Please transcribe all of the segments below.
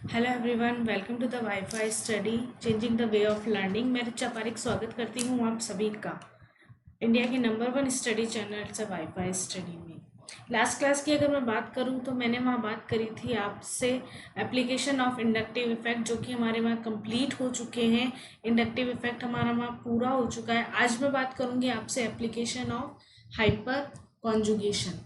Hello everyone, welcome to the WiFi study changing the way of learning. मैं रिचा पारिक स्वागत करती हूँ आप सभी का इंडिया के नंबर 1 स्टडी चैनल से वाईफाई स्टडी में। लास्ट क्लास की अगर मैं बात करूँ तो मैंने वहाँ बात करी थी आपसे एप्लीकेशन ऑफ इंडक्टिव इफेक्ट, जो कि हमारे वहाँ कंप्लीट हो चुके हैं। इंडक्टिव इफेक्ट हमारा वहाँ पूरा हो चुका है। आज मैं बात करूँगी आपसे application of hyper conjugation.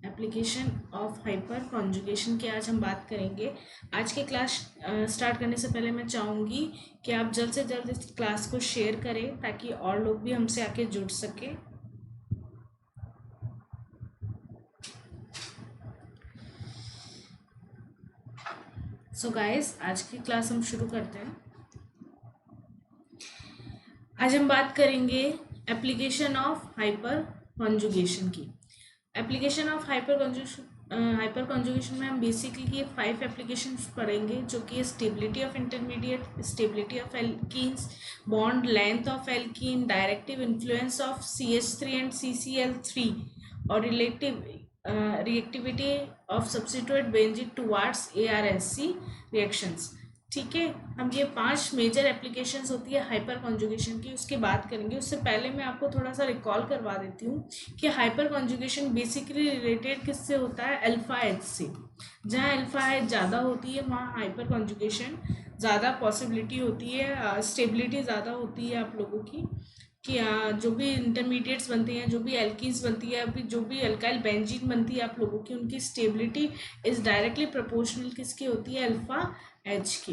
Application of hyper conjugation की आज हम बात करेंगे। आज की क्लास स्टार्ट करने से पहले मैं चाहूँगी कि आप जल्द से जल्द इस क्लास को शेयर करें ताकि और लोग भी हमसे आके जुड़ सके। सो गाइस, आज की क्लास हम शुरू करते हैं। आज हम बात करेंगे एप्लीकेशन ऑफ हाइपर कॉन्जुगेशन की। एप्लीकेशन ऑफ हाइपर कॉन्जुगेशन में हम बेसिकली 5 एप्लीकेशन पढ़ेंगे, जो कि stability of intermediate, stability of alkenes, bond length of alkene, directive influence of CH3 and CCl3 और reactivity of substitute benzene towards ARSC reactions. ठीक है, हम ये 5 मेजर एप्लीकेशंस होती है हाइपर कॉन्जुगेशन की, उसकी बात करेंगे। उससे पहले मैं आपको थोड़ा सा रिकॉल करवा देती हूँ कि हाइपर कॉन्जुगेशन बेसिकली रिलेटेड किससे होता है, अल्फा एच से। जहाँ अल्फा एच ज़्यादा होती है वहाँ हाइपर कॉन्जुगेशन ज़्यादा पॉसिबिलिटी होती है, स्टेबिलिटी ज़्यादा होती है आप लोगों की। कि जो भी इंटरमीडिएट्स बनती हैं, जो भी एल्कीन्स बनती है, अभी जो भी अल्काइल बेंजीन बनती है आप लोगों की, उनकी स्टेबिलिटी इज डायरेक्टली प्रोपोर्शनल किसकी होती है, अल्फा एच की।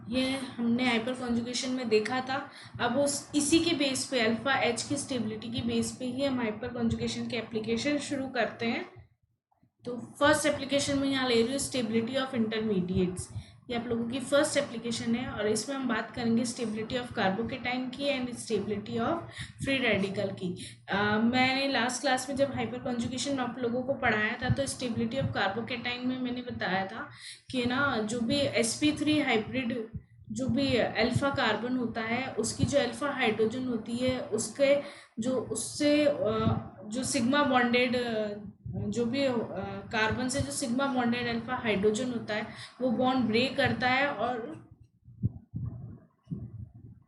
ये हमने हाइपर कॉन्जुगेशन में देखा था। अब उस इसी के बेस पे, अल्फा एच की स्टेबिलिटी की बेस पे ही हम हाइपर कॉन्जुगेशन के एप्लीकेशन शुरू करते हैं। तो फर्स्ट एप्लीकेशन में यहाँ ले रही हूँ स्टेबिलिटी ऑफ इंटरमीडिएट्स। ये आप लोगों की फर्स्ट एप्लीकेशन है और इसमें हम बात करेंगे स्टेबिलिटी ऑफ कार्बोकेटाइन की and stability of free radical की। मैंने लास्ट क्लास में जब हाइपर कॉन्जुगेशन आप लोगों को पढ़ाया था तो स्टेबिलिटी ऑफ कार्बोकेटाइन में मैंने बताया था कि ना, जो भी sp3 हाइब्रिड, जो भी अल्फा कार्बन होता है, उसकी जो अल्फा हाइड्रोजन होती है, उसके जो उससे जो सिग्मा बॉन्डेड, जो भी कार्बन से जो सिग्मा बॉन्डेड अल्फा हाइड्रोजन होता है, वो बॉन्ड ब्रेक करता है और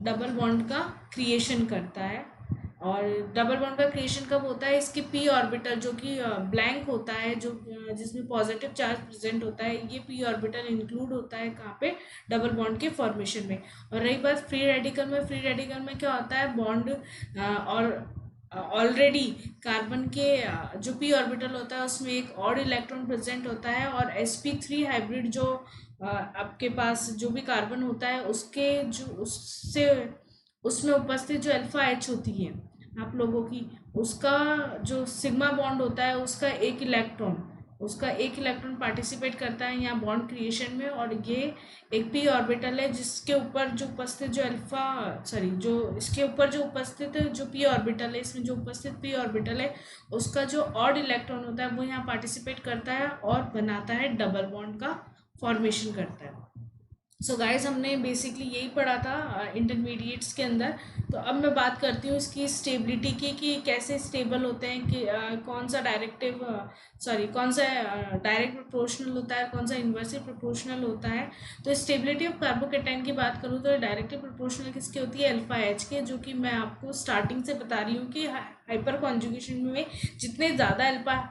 डबल बॉन्ड का क्रिएशन करता है। और डबल बॉन्ड का क्रिएशन कब होता है, इसके p ऑर्बिटल जो कि ब्लैंक होता है, जो जिसमें पॉजिटिव चार्ज प्रेजेंट होता है, ये p ऑर्बिटल इंक्लूड होता है कहाँ पे, डबल बॉन्ड के फॉर्मेशन में। और रही बात फ्री रेडिकल में, फ्री रेडिकल में क्या होता है, बॉन्ड और ऑलरेडी कार्बन के जो p ऑर्बिटल होता है उसमें एक और इलेक्ट्रॉन प्रेजेंट होता है, और sp3 हाइब्रिड जो आपके पास जो भी कार्बन होता है उसके जो उससे उसमें उपस्थित जो अल्फा एच होती है आप लोगों की, उसका जो सिग्मा बॉन्ड होता है उसका एक इलेक्ट्रॉन पार्टिसिपेट करता है यहाँ बॉन्ड क्रिएशन में। और ये एक p ऑर्बिटल है जिसके ऊपर जो उपस्थित जो जो इसके ऊपर जो उपस्थित जो p ऑर्बिटल है, इसमें जो उपस्थित p ऑर्बिटल है, उसका जो ऑड इलेक्ट्रॉन होता है वो यहाँ पार्टिसिपेट करता है और बनाता है डबल बॉन्ड का फॉर्मेशन करता है। सो गाइस, हमने बेसिकली यही पढ़ा था इंटरमीडिएट्स के अंदर। तो अब मैं बात करती हूँ इसकी स्टेबिलिटी की, कि कैसे स्टेबल होते हैं, कि कौन सा डायरेक्ट प्रोपोर्शनल होता है, कौन सा इन्वर्सली प्रोपोर्शनल होता है। तो स्टेबिलिटी ऑफ कार्बोकेटाइन की बात करूँ तो डायरेक्टली प्रोपोर्शनल किसके होती है, अल्फा एच के, जो कि मैं आपको स्टार्टिंग से बता रही हूँ कि हाइपर कॉन्जुगेशन में जितने ज़्यादा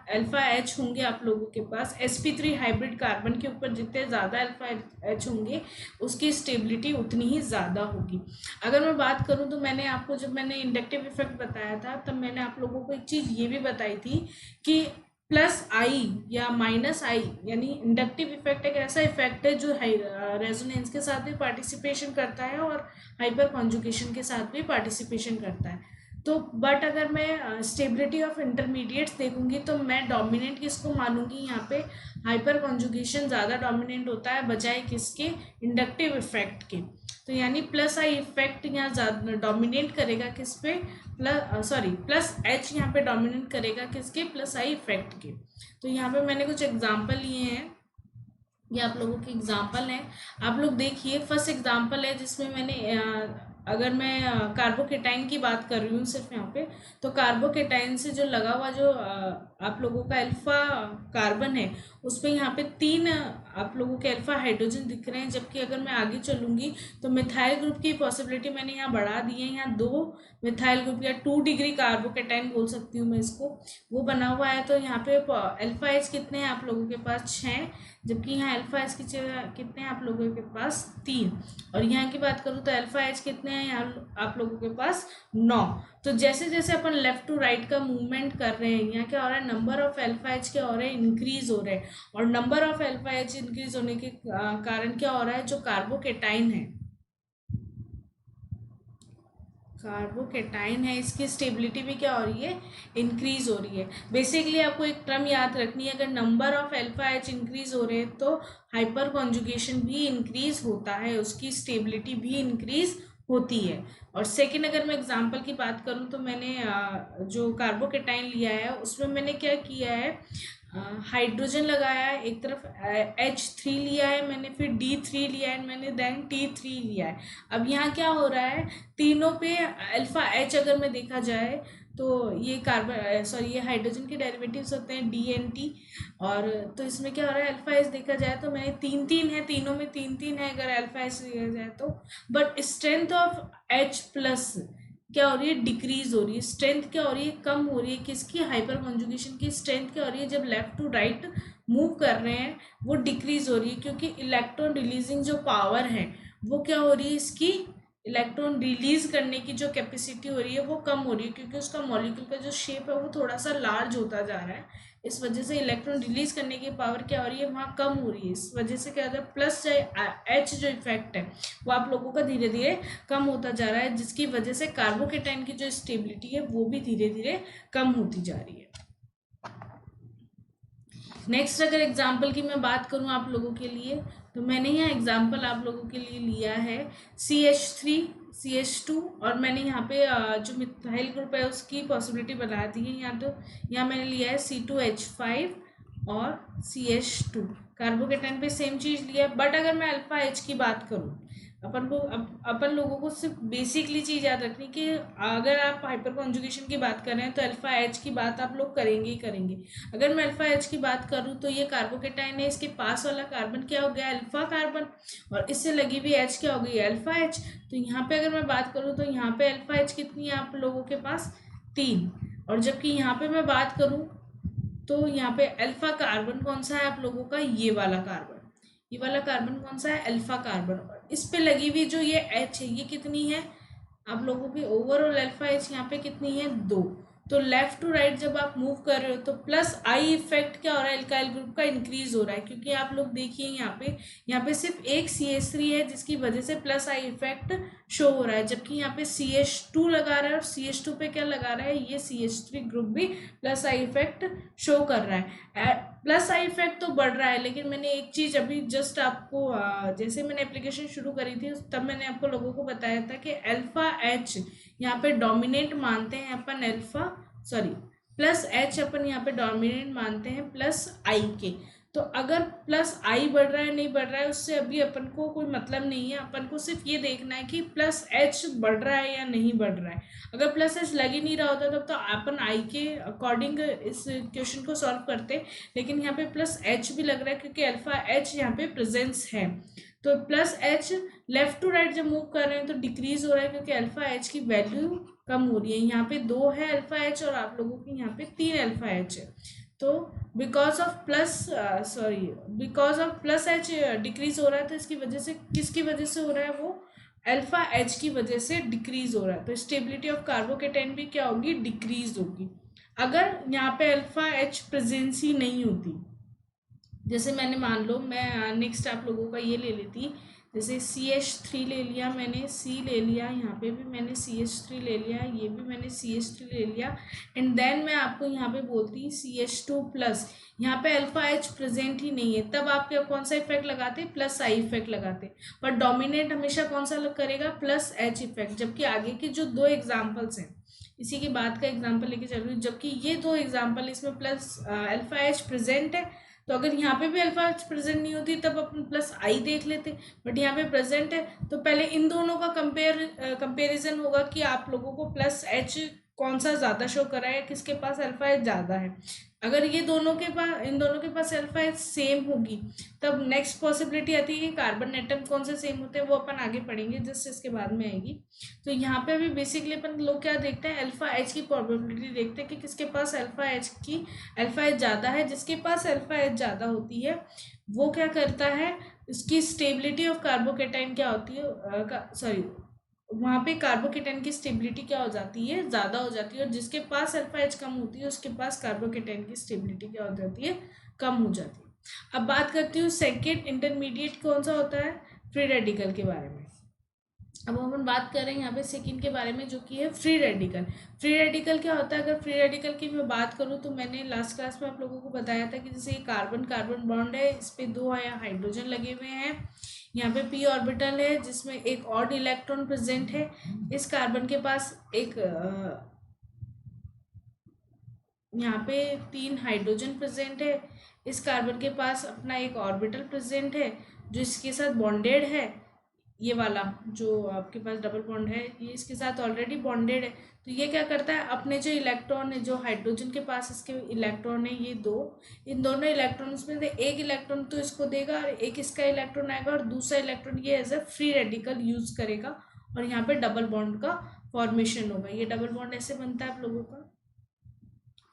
अल्फा एच होंगे आप लोगों के पास, sp3 हाइब्रिड कार्बन के ऊपर जितने ज़्यादा अल्फा एच होंगे उसकी स्टेबिलिटी उतनी ही ज़्यादा होगी। अगर मैं बात करूं तो मैंने आपको, जब मैंने इंडक्टिव इफेक्ट बताया था, तब मैंने आप लोगों को एक चीज़ ये भी बताई थी कि प्लस आई या माइनस आई, यानी इंडक्टिव इफेक्ट एक ऐसा इफेक्ट है जो रेजोनेंस के साथ भी पार्टिसिपेशन करता है और हाइपर कॉन्जुगेशन के साथ भी पार्टिसिपेशन करता है। तो बट अगर मैं स्टेबिलिटी ऑफ इंटरमीडिएट्स देखूंगी तो मैं डोमिनेंट किसको मानूंगी, यहाँ पे हाइपर कॉन्जुगेशन ज़्यादा डोमिनेंट होता है बजाय किसके, इंडक्टिव इफेक्ट के। तो यानी प्लस आई इफेक्ट यहाँ ज़्यादा डोमिनेट करेगा किस पे, प्लस एच यहाँ पे डोमिनेट करेगा किसके, प्लस आई इफेक्ट के। तो यहाँ पे मैंने कुछ एग्जाम्पल लिए हैं, ये आप लोगों के एग्जाम्पल हैं, आप लोग देखिए। फर्स्ट एग्जाम्पल है जिसमें मैंने अगर मैं कार्बोकेटाइन की बात कर रही हूँ सिर्फ यहाँ पे, तो कार्बोकेटाइन से जो लगा हुआ जो आप लोगों का अल्फा कार्बन है, उस पर यहाँ पे 3 आप लोगों के अल्फा हाइड्रोजन दिख रहे हैं। जबकि अगर मैं आगे चलूंगी तो मिथाइल ग्रुप की पॉसिबिलिटी मैंने यहाँ बढ़ा दी है। यहाँ 2 मिथाइल ग्रुप या 2 डिग्री कार्बोकेटाइन बोल सकती हूँ मैं इसको, वो बना हुआ है। तो यहाँ पे अल्फा एच कितने हैं आप लोगों के पास? 6। जबकि यहाँ अल्फा एच कितने हैं आप लोगों के पास? 3। और यहाँ की बात करूँ तो अल्फा एच कितने हैं यहाँ आप लोगों के पास? 9। तो जैसे जैसे अपन लेफ्ट टू राइट का मूवमेंट कर रहे हैं, यहाँ क्या हो रहा है, नंबर ऑफ अल्फा एच क्या हो रहे हैं, इंक्रीज हो रहे हैं। और number of alpha H increase होने के कारण क्या हो रहा है, जो कार्बोकेटाइन है, कार्बोकेटाइन है, इसकी स्टेबिलिटी भी क्या हो रही है, इंक्रीज हो रही है। बेसिकली आपको एक टर्म याद रखनी है, अगर number of alpha H increase हो रहे हैं तो हाइपर कॉन्जुगेशन भी इंक्रीज होता है, उसकी स्टेबिलिटी भी इंक्रीज होती है। और सेकंड अगर मैं एग्जांपल की बात करूं तो मैंने जो कार्बोकेटाइन लिया है उसमें मैंने क्या किया है, हाइड्रोजन लगाया है एक तरफ, H3 लिया है मैंने, फिर D3 लिया है मैंने, देन T3 लिया है। अब यहाँ क्या हो रहा है, तीनों पे अल्फा एच अगर मैं देखा जाए तो ये कार्बन सॉरी ये हाइड्रोजन के डेरिवेटिव्स होते हैं DNT। और तो इसमें क्या हो रहा है, अल्फा एच देखा जाए तो मैंने 3-3 है, तीनों में 3-3 है अगर अल्फा एच देखा जाए तो। But strength of H plus क्या हो रही है, डिक्रीज हो रही है। स्ट्रेंथ क्या हो रही है, कम हो रही है। किसकी? हाइपर कॉन्जुगेशन की स्ट्रेंथ क्या हो रही है, जब लेफ्ट टू राइट मूव कर रहे हैं वो डिक्रीज हो रही है, क्योंकि इलेक्ट्रॉन रिलीजिंग जो पावर है वो क्या हो रही है, इसकी इलेक्ट्रॉन रिलीज करने की जो कैपेसिटी हो रही है वो कम हो रही है, क्योंकि उसका मॉलिक्यूल का जो शेप है वो थोड़ा सा लार्ज होता जा रहा है। इस वजह से इलेक्ट्रॉन रिलीज करने की पावर क्या हो रही है, वहाँ कम हो रही है। इस वजह से क्या होता है, प्लस एच जो इफेक्ट है वो आप लोगों का धीरे धीरे कम होता जा रहा है, जिसकी वजह से कार्बोकेटाइन की जो स्टेबिलिटी है वो भी धीरे धीरे कम होती जा रही है। नेक्स्ट अगर एग्जाम्पल की मैं बात करूं आप लोगों के लिए, तो मैंने यहाँ एग्जाम्पल आप लोगों के लिए लिया है CH3 CH2, और मैंने यहाँ पे जो मिथाइल ग्रुप है उसकी पॉसिबिलिटी बना दी है। यहाँ तो यहाँ मैंने लिया है C2H5 और CH2। कार्बोकेटाइन पे सेम चीज़ लिया है, बट अगर मैं अल्फा एच की बात करूँ, अपन लोगों को सिर्फ बेसिकली चीज़ याद रखनी कि अगर आप हाइपर कॉन्जुगेशन की बात कर रहे हैं तो अल्फा एच की बात आप लोग करेंगे ही करेंगे। अगर मैं अल्फा एच की बात करूँ तो ये कार्बोकेटाइन है, इसके पास वाला कार्बन क्या हो गया, अल्फा कार्बन, और इससे लगी हुई एच क्या हो गई, अल्फा एच। तो यहाँ पे अगर मैं बात करूँ तो यहाँ पे अल्फा एच कितनी है आप लोगों के पास, 3। और जबकि यहाँ पे मैं बात करूँ तो यहाँ पे अल्फा कार्बन कौन सा है आप लोगों का, ये वाला कार्बन, ये वाला कार्बन कौन सा है, अल्फा कार्बन। और इस पे लगी हुई जो ये एच है ये कितनी है आप लोगों की, ओवरऑल अल्फा एच यहाँ पे कितनी है, 2। तो लेफ्ट टू राइट जब आप मूव कर रहे हो तो प्लस आई इफेक्ट क्या हो रहा है, एल्काइल ग्रुप का इंक्रीज हो रहा है, क्योंकि आप लोग देखिए यहाँ पे सिर्फ एक CH3 है जिसकी वजह से प्लस आई इफेक्ट शो हो रहा है, जबकि यहाँ पे CH2 लगा रहा है और CH2 पे क्या लगा रहा है, ये CH3 ग्रुप भी प्लस आई इफेक्ट शो कर रहा है। प्लस आई इफेक्ट तो बढ़ रहा है, लेकिन मैंने एक चीज़ अभी जस्ट आपको जैसे मैंने एप्लीकेशन शुरू करी थी तब मैंने आपको लोगों को बताया था कि अल्फा एच यहाँ पे डोमिनेट मानते हैं अपन, अल्फा सॉरी प्लस एच अपन यहाँ पे डोमिनेट मानते हैं प्लस आई के। तो अगर प्लस आई बढ़ रहा है नहीं बढ़ रहा है उससे अभी अपन को कोई मतलब नहीं है, अपन को सिर्फ ये देखना है कि प्लस एच बढ़ रहा है या नहीं बढ़ रहा है। अगर प्लस एच लग ही नहीं रहा होता तब तो अपन आई के अकॉर्डिंग इस क्वेश्चन को सॉल्व करते, लेकिन यहाँ पे प्लस एच भी लग रहा है क्योंकि अल्फा एच यहाँ पे प्रेजेंस है। तो plus H left to right जब मूव कर रहे हैं तो डिक्रीज हो रहा है क्योंकि अल्फा एच की वैल्यू कम हो रही है। यहाँ पे 2 है अल्फा एच और आप लोगों की यहाँ पे 3 अल्फा एच है। तो because of plus H decrease हो रहा है, तो इसकी वजह से किसकी वजह से हो रहा है, वो अल्फा एच की वजह से डिक्रीज हो रहा है। तो स्टेबिलिटी ऑफ कार्बोकेटाइन भी क्या होगी, डिक्रीज होगी। अगर यहाँ पे अल्फा एच प्रेजेंस ही नहीं होती, जैसे मैंने मान लो मैं नेक्स्ट आप लोगों का ये ले लेती, जैसे CH3 ले लिया मैंने, C ले लिया, यहाँ पे भी मैंने CH3 ले लिया, ये भी मैंने CH3 ले लिया, एंड देन मैं आपको यहाँ पे बोलती CH2 प्लस, यहाँ पे अल्फा एच प्रेजेंट ही नहीं है, तब आप क्या कौन सा इफेक्ट लगाते, प्लस आई इफेक्ट लगाते। पर डोमिनेट हमेशा कौन सा करेगा, प्लस एच इफेक्ट। जबकि आगे के जो 2 एग्जाम्पल्स हैं, इसी के बाद का एग्जाम्पल लेके चल रही हूँ, जबकि ये 2 एग्जाम्पल इसमें प्लस अल्फा एच प्रेजेंट है तो अगर यहाँ पे भी अल्फा एच प्रेजेंट नहीं होती तब अपन प्लस आई देख लेते, बट यहाँ पे प्रेजेंट है तो पहले इन दोनों का कंपेरिजन होगा कि आप लोगों को प्लस एच कौन सा ज़्यादा शो करा है, किसके पास अल्फा एच ज़्यादा है। अगर ये दोनों के पास, इन दोनों के पास अल्फा एच सेम होगी, तब नेक्स्ट पॉसिबिलिटी आती है कि कार्बन एटम कौन से सेम होते हैं, वो अपन आगे पढ़ेंगे, जस्ट इसके बाद में आएगी। तो यहाँ पे अभी बेसिकली अपन लोग क्या देखते हैं, अल्फा एच की प्रोबेबिलिटी देखते हैं कि किसके पास अल्फा एच ज़्यादा है। जिसके पास अल्फा एच ज़्यादा होती है वो क्या करता है, उसकी स्टेबिलिटी ऑफ कार्बोकेटाइन क्या होती है, वहाँ पे कार्बोकेटाइन की स्टेबिलिटी क्या हो जाती है, ज़्यादा हो जाती है। और जिसके पास अल्फा एच कम होती है उसके पास कार्बोकेटाइन की स्टेबिलिटी क्या हो जाती है, कम हो जाती है। अब बात करती हूँ सेकेंड इंटरमीडिएट कौन सा होता है, फ्री रेडिकल के बारे में। अब हम बात कर रहे हैं यहाँ पे सेकेंड के बारे में, जो कि है फ्री रेडिकल। फ्री रेडिकल क्या होता है, अगर फ्री रेडिकल की मैं बात करूँ तो मैंने लास्ट क्लास में आप लोगों को बताया था कि जैसे ये कार्बन कार्बन बॉन्ड है, इस पे 2 हाइड्रोजन लगे हुए हैं, यहाँ पे पी ऑर्बिटल है जिसमें एक ऑड इलेक्ट्रॉन प्रेजेंट है। इस कार्बन के पास एक यहाँ पे 3 हाइड्रोजन प्रेजेंट है। इस कार्बन के पास अपना एक ऑर्बिटल प्रेजेंट है जो इसके साथ बॉन्डेड है। ये वाला जो आपके पास डबल बॉन्ड है ये इसके साथ ऑलरेडी बॉन्डेड है। तो ये क्या करता है, अपने जो इलेक्ट्रॉन है, जो हाइड्रोजन के पास इसके इलेक्ट्रॉन है ये 2, इन दोनों इलेक्ट्रॉन्स में से एक इलेक्ट्रॉन तो इसको देगा और एक इसका इलेक्ट्रॉन आएगा और दूसरा इलेक्ट्रॉन ये as a free radical use करेगा और यहाँ पे डबल बॉन्ड का फॉर्मेशन होगा। ये डबल बॉन्ड ऐसे बनता है आप लोगों का,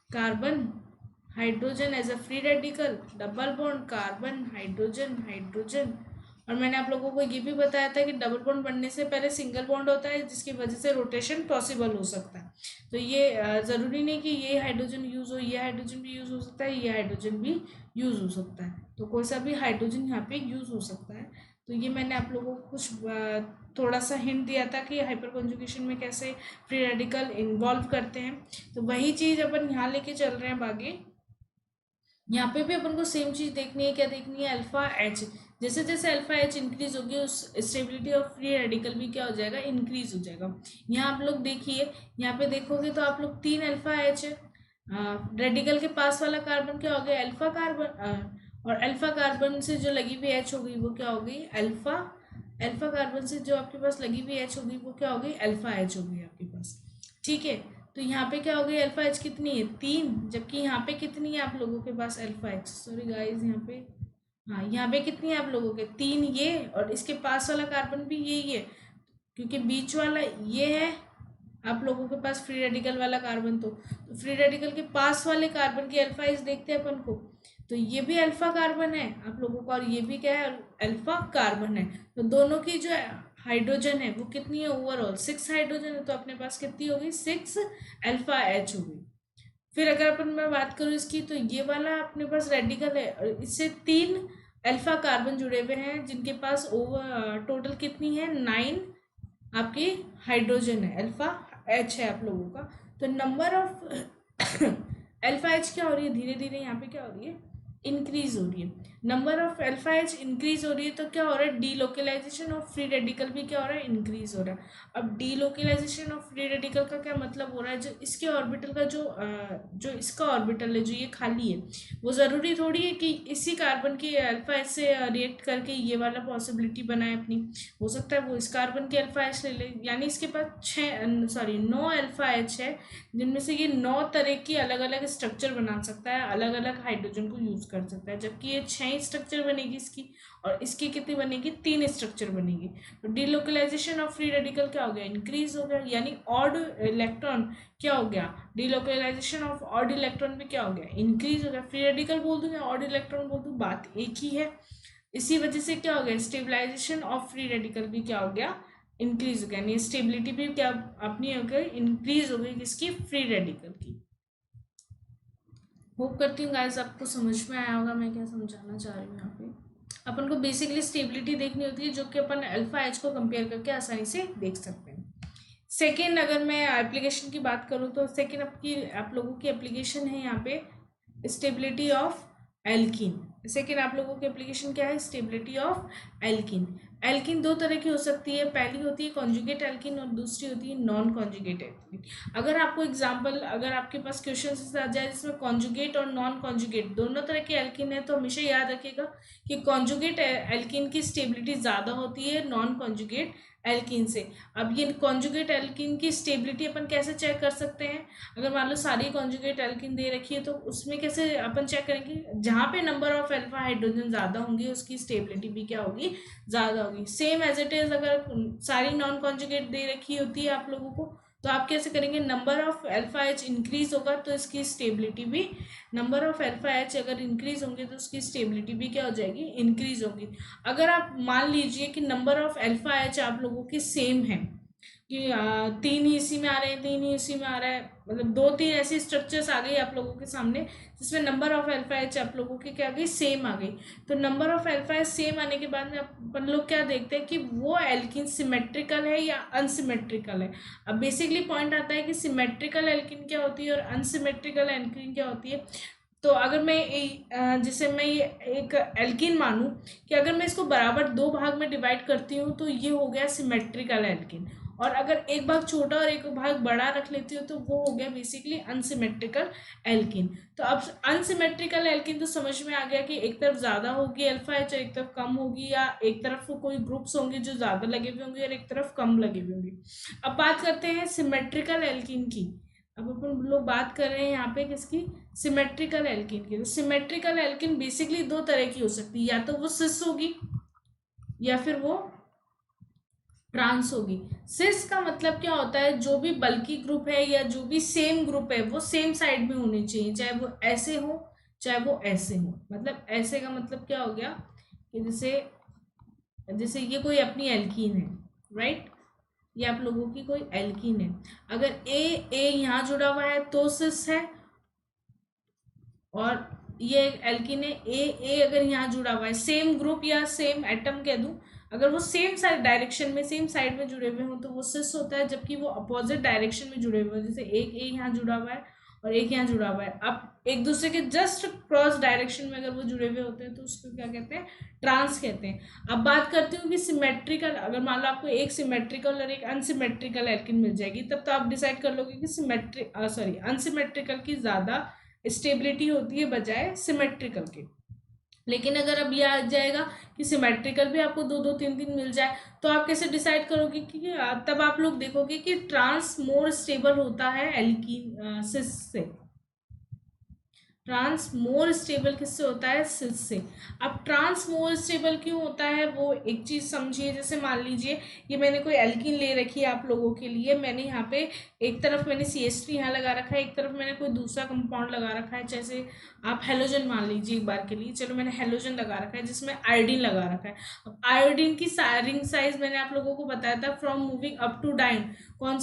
carbon hydrogen as a free radical, double bond carbon hydrogen hydrogen. और मैंने आप लोगों को ये भी बताया था कि डबल बॉन्ड बनने से पहले सिंगल बॉन्ड होता है जिसकी वजह से रोटेशन पॉसिबल हो सकता है। तो ये ज़रूरी नहीं कि ये हाइड्रोजन यूज़ हो, ये हाइड्रोजन भी यूज़ हो सकता है, ये हाइड्रोजन भी यूज़ हो सकता है। तो कोई सा भी हाइड्रोजन यहाँ पे यूज़ हो सकता है। तो ये मैंने आप लोगों को कुछ थोड़ा सा हिंट दिया था कि हाइपर कॉन्जुगेशन में कैसे फ्री रेडिकल इन्वॉल्व करते हैं। तो वही चीज़ अपन यहाँ लेके चल रहे हैं आगे। यहाँ पे भी अपन को सेम चीज़ देखनी है, क्या देखनी है, अल्फा एच। जैसे जैसे अल्फा एच इंक्रीज होगी उस स्टेबिलिटी ऑफ फ्री रेडिकल भी क्या हो जाएगा, इंक्रीज हो जाएगा। यहाँ आप लोग देखिए, यहाँ पे देखोगे तो आप लोग 3 अल्फा एच है, रेडिकल के पास वाला कार्बन क्या हो गया, अल्फा कार्बन, और अल्फा कार्बन से जो लगी हुई एच हो गई वो क्या हो गई, अल्फा। अल्फा कार्बन से जो आपके पास लगी हुई एच हो गई वो क्या हो गई, अल्फा एच हो गई आपके पास। ठीक है, तो यहाँ पे क्या हो गई, अल्फा एच कितनी है, 3, जबकि यहाँ पे कितनी है आप लोगों के पास अल्फा एच, सॉरी गाइज यहाँ पे, हाँ यहाँ पे कितनी है आप लोगों के 3 ये, और इसके पास वाला कार्बन भी यही है क्योंकि बीच वाला ये है आप लोगों के पास फ्री रेडिकल वाला कार्बन। तो फ्री रेडिकल के पास वाले कार्बन की अल्फा एच देखते हैं अपन को, तो ये भी अल्फा कार्बन है आप लोगों का और ये भी क्या है, अल्फा कार्बन है। तो दोनों की जो हाइड्रोजन है वो कितनी है, ओवरऑल 6 हाइड्रोजन है, तो अपने पास कितनी होगी, 6 अल्फा एच होगी। फिर अगर अपन मैं बात करूँ इसकी, तो ये वाला अपने पास रेडिकल है और इससे 3 अल्फा कार्बन जुड़े हुए हैं जिनके पास ओवर टोटल कितनी है, 9 आपकी हाइड्रोजन है, अल्फा एच है आप लोगों का। तो नंबर ऑफ अल्फा एच क्या हो रही है, धीरे धीरे यहाँ पे क्या हो रही है, इंक्रीज हो रही है। Number of alpha H increase हो रही है तो क्या हो रहा है, डीलोकेलाइजेशन ऑफ फ्री रेडिकल भी क्या हो रहा है, इंक्रीज हो रहा है। अब डीलोकेलाइजेशन ऑफ फ्री रेडिकल का क्या मतलब हो रहा है, जो इसके ऑर्बिटल का जो इसका ऑर्बिटल है जो ये खाली है, वो ज़रूरी थोड़ी है कि इसी कार्बन की अल्फा एच से रिएक्ट करके ये वाला पॉसिबिलिटी बनाए अपनी। हो सकता है वो इस कार्बन की अल्फा एच ले ले, यानी इसके पास 9 अल्फा एच है जिनमें से ये 9 तरह की अलग अलग स्ट्रक्चर बना सकता है, अलग अलग हाइड्रोजन को यूज कर सकता है, जबकि ये 6 स्ट्रक्चर बनेगी इसकी, और इसकी कितनी बनेगी, 3 स्ट्रक्चर बनेगी। तो डीलोकलाइजेशन ऑफ फ्री रेडिकल क्या हो गया, इंक्रीज हो गया, यानी ऑड इलेक्ट्रॉन क्या हो गया, डीलोकलाइजेशन ऑफ ऑड इलेक्ट्रॉन भी क्या हो गया, इंक्रीज हो गया। फ्री रेडिकल बोल दूं या ऑड इलेक्ट्रॉन बोल दूं, बात एक ही है। इसी वजह से क्या हो गया, स्टेबलाइजेशन ऑफ फ्री रेडिकल भी क्या हो गया, इंक्रीज हो गया, यानी स्टेबिलिटी भी क्या अपनी हो गई, इंक्रीज हो गई किसकी, फ्री रेडिकल की। होप करती हूँ गाइस आपको समझ में आया होगा मैं क्या समझाना चाह रही हूँ। यहाँ पे अपन को बेसिकली स्टेबिलिटी देखनी होती है जो कि अपन अल्फा एच को कंपेयर करके आसानी से देख सकते हैं। सेकेंड, अगर मैं एप्लीकेशन की बात करूँ तो सेकेंड आप लोगों की एप्लीकेशन है यहाँ पे स्टेबिलिटी ऑफ एल्कीन। सेकेंड आप लोगों की एप्लीकेशन क्या है, स्टेबिलिटी ऑफ एल्कीन। एल्किन दो तरह की हो सकती है, पहली होती है कॉन्जुगेट एल्किन और दूसरी होती है नॉन कॉन्जुगेट एल्किन। अगर आपको एग्जांपल, अगर आपके पास क्वेश्चन आ जाए जिसमें कॉन्जुगेट और नॉन कॉन्जुगेट दोनों तरह के एल्किन है, तो हमेशा याद रखिएगा कि कॉन्जुगेट एल्किन की स्टेबिलिटी ज़्यादा होती है नॉन कॉन्जुगेट एल्किन से। अब ये कॉन्जुगेट एल्किन की स्टेबिलिटी अपन कैसे चेक कर सकते हैं? अगर मान लो सारी कॉन्जुगेट एल्किन दे रखी है तो उसमें कैसे अपन चेक करेंगे? जहाँ पे नंबर ऑफ अल्फा हाइड्रोजन ज़्यादा होंगे उसकी स्टेबिलिटी भी क्या होगी? ज़्यादा होगी। सेम एज इट इज़ अगर सारी नॉन कॉन्जुगेट दे रखी होती है आप लोगों को, तो आप कैसे करेंगे? Number of alpha H increase होगा तो इसकी स्टेबिलिटी भी, नंबर ऑफ अल्फा एच अगर इंक्रीज होंगे तो उसकी स्टेबिलिटी भी क्या हो जाएगी? इंक्रीज होगी। अगर आप मान लीजिए कि नंबर ऑफ अल्फा एच आप लोगों के सेम है कि 3 ही इसी में आ रहे हैं, 3 ही इसी में आ रहा है, मतलब 2-3 ऐसी स्ट्रक्चर्स आ गई आप लोगों के सामने जिसमें नंबर ऑफ अल्फा एच आप लोगों की क्या आ गई? सेम आ गई। तो number of alpha H same आने के बाद में अपन लोग क्या देखते हैं कि वो एल्किन सिमेट्रिकल है या अनसिमेट्रिकल है। अब बेसिकली पॉइंट आता है कि सिमेट्रिकल एल्किन क्या होती है और अनसिमेट्रिकल एल्किन क्या होती है। तो अगर मैं जैसे मैं ये एक एल्किन मानूं कि अगर मैं इसको बराबर 2 भाग में डिवाइड करती हूँ तो ये हो गया सिमेट्रिकल एल्किन, और अगर एक भाग छोटा और एक भाग बड़ा रख लेती हूँ तो वो हो गया बेसिकली अनसिमेट्रिकल एल्किन। तो अब अनसिमेट्रिकल एल्किन तो समझ में आ गया कि एक तरफ ज़्यादा होगी अल्फा एच और एक तरफ कम होगी, या एक तरफ कोई ग्रुप्स होंगे जो ज़्यादा लगे हुए होंगे और एक तरफ कम लगे हुए होंगे। अब बात करते हैं सिमेट्रिकल एल्किन की। अब अपन लोग बात कर रहे हैं यहाँ पे किसकी? सिमेट्रिकल एल्किन की। तो सिमेट्रिकल एल्किन बेसिकली दो तरह की हो सकती है, या तो वो सिस होगी या फिर वो ट्रांस होगी। सिस का मतलब क्या होता है? जो भी बल्की ग्रुप है या जो भी सेम ग्रुप है वो सेम साइड में होने चाहिए, चाहे वो ऐसे हो चाहे वो ऐसे हो। मतलब ऐसे का मतलब क्या हो गया कि जैसे जैसे ये कोई अपनी एल्कीन है, राइट? ये आप लोगों की कोई एल्कीन है, अगर ए यहाँ जुड़ा हुआ है तो सिस है, और ये एल्कीन है ए अगर यहाँ जुड़ा हुआ है, सेम ग्रुप या सेम एटम कह दूं, अगर वो सेम साइड डायरेक्शन में सेम साइड में जुड़े हुए हों तो वो सिस होता है, जबकि वो अपोजिट डायरेक्शन में जुड़े हुए हैं, जैसे एक ए यहाँ जुड़ा हुआ है और एक यहाँ जुड़ा हुआ है, अब एक दूसरे के जस्ट क्रॉस डायरेक्शन में अगर वो जुड़े हुए होते हैं तो उसको क्या कहते हैं? ट्रांस कहते हैं। अब बात करती हूँ कि सिमेट्रिकल, अगर मान लो आपको एक सिमेट्रिकल और एक अनसिमेट्रिकल एल्किन मिल जाएगी, तब तो आप डिसाइड कर लोगे कि अनसिमेट्रिकल की ज़्यादा स्टेबिलिटी होती है बजाय सिमेट्रिकल के। लेकिन अगर अब ये आ जाएगा कि सिमेट्रिकल भी आपको 2-2 3-3 मिल जाए, तो आप कैसे डिसाइड करोगे? कि तब आप लोग देखोगे कि ट्रांस मोर स्टेबल होता है एल्कीन सिस से। ट्रांस मोर स्टेबल किससे होता है? सिस से। अब ट्रांस मोर स्टेबल क्यों होता है वो एक चीज़ समझिए। जैसे मान लीजिए ये मैंने कोई एल्कीन ले रखी है आप लोगों के लिए, मैंने यहाँ पे एक तरफ मैंने CH3 यहाँ लगा रखा है, एक तरफ मैंने कोई दूसरा कंपाउंड लगा रखा है, जैसे आप हेलोजन मान लीजिए एक बार के लिए, चलो मैंने हेलोजन लगा रखा है जिसमें आयोडीन लगा रखा है। अब आयोडीन की रिंग साइज मैंने आप लोगों को बताया था from moving up to diene, कौन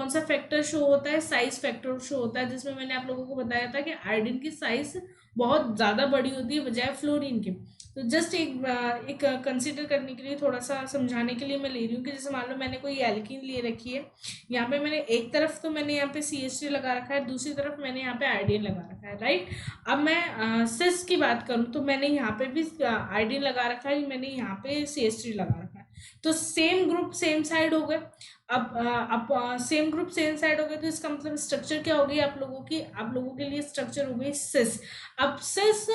सा फैक्टर शो होता है? साइज फैक्टर शो होता है, जिसमें मैंने आप लोगों को बताया था कि आयोडीन की साइज बहुत ज़्यादा बड़ी होती है बजाय फ्लोरीन के। तो जस्ट एक कंसीडर करने के लिए, थोड़ा सा समझाने के लिए मैं ले रही हूँ कि जैसे मान लो मैंने कोई एल्कीन ले रखी है, यहाँ पे मैंने एक तरफ तो मैंने यहाँ पे CH3 लगा रखा है, दूसरी तरफ मैंने यहाँ पे आयोडीन लगा रखा है, राइट? अब मैं सिस की बात करूँ तो मैंने यहाँ पे भी आयोडीन लगा रखा है, मैंने यहाँ पे CH3 लगा रखा है, तो सेम ग्रुप सेम साइड हो गए। अब सेम ग्रुप सेम साइड हो गए तो इसका मतलब स्ट्रक्चर क्या हो गई आप लोगों के लिए? स्ट्रक्चर हो गई सिस। अब सिस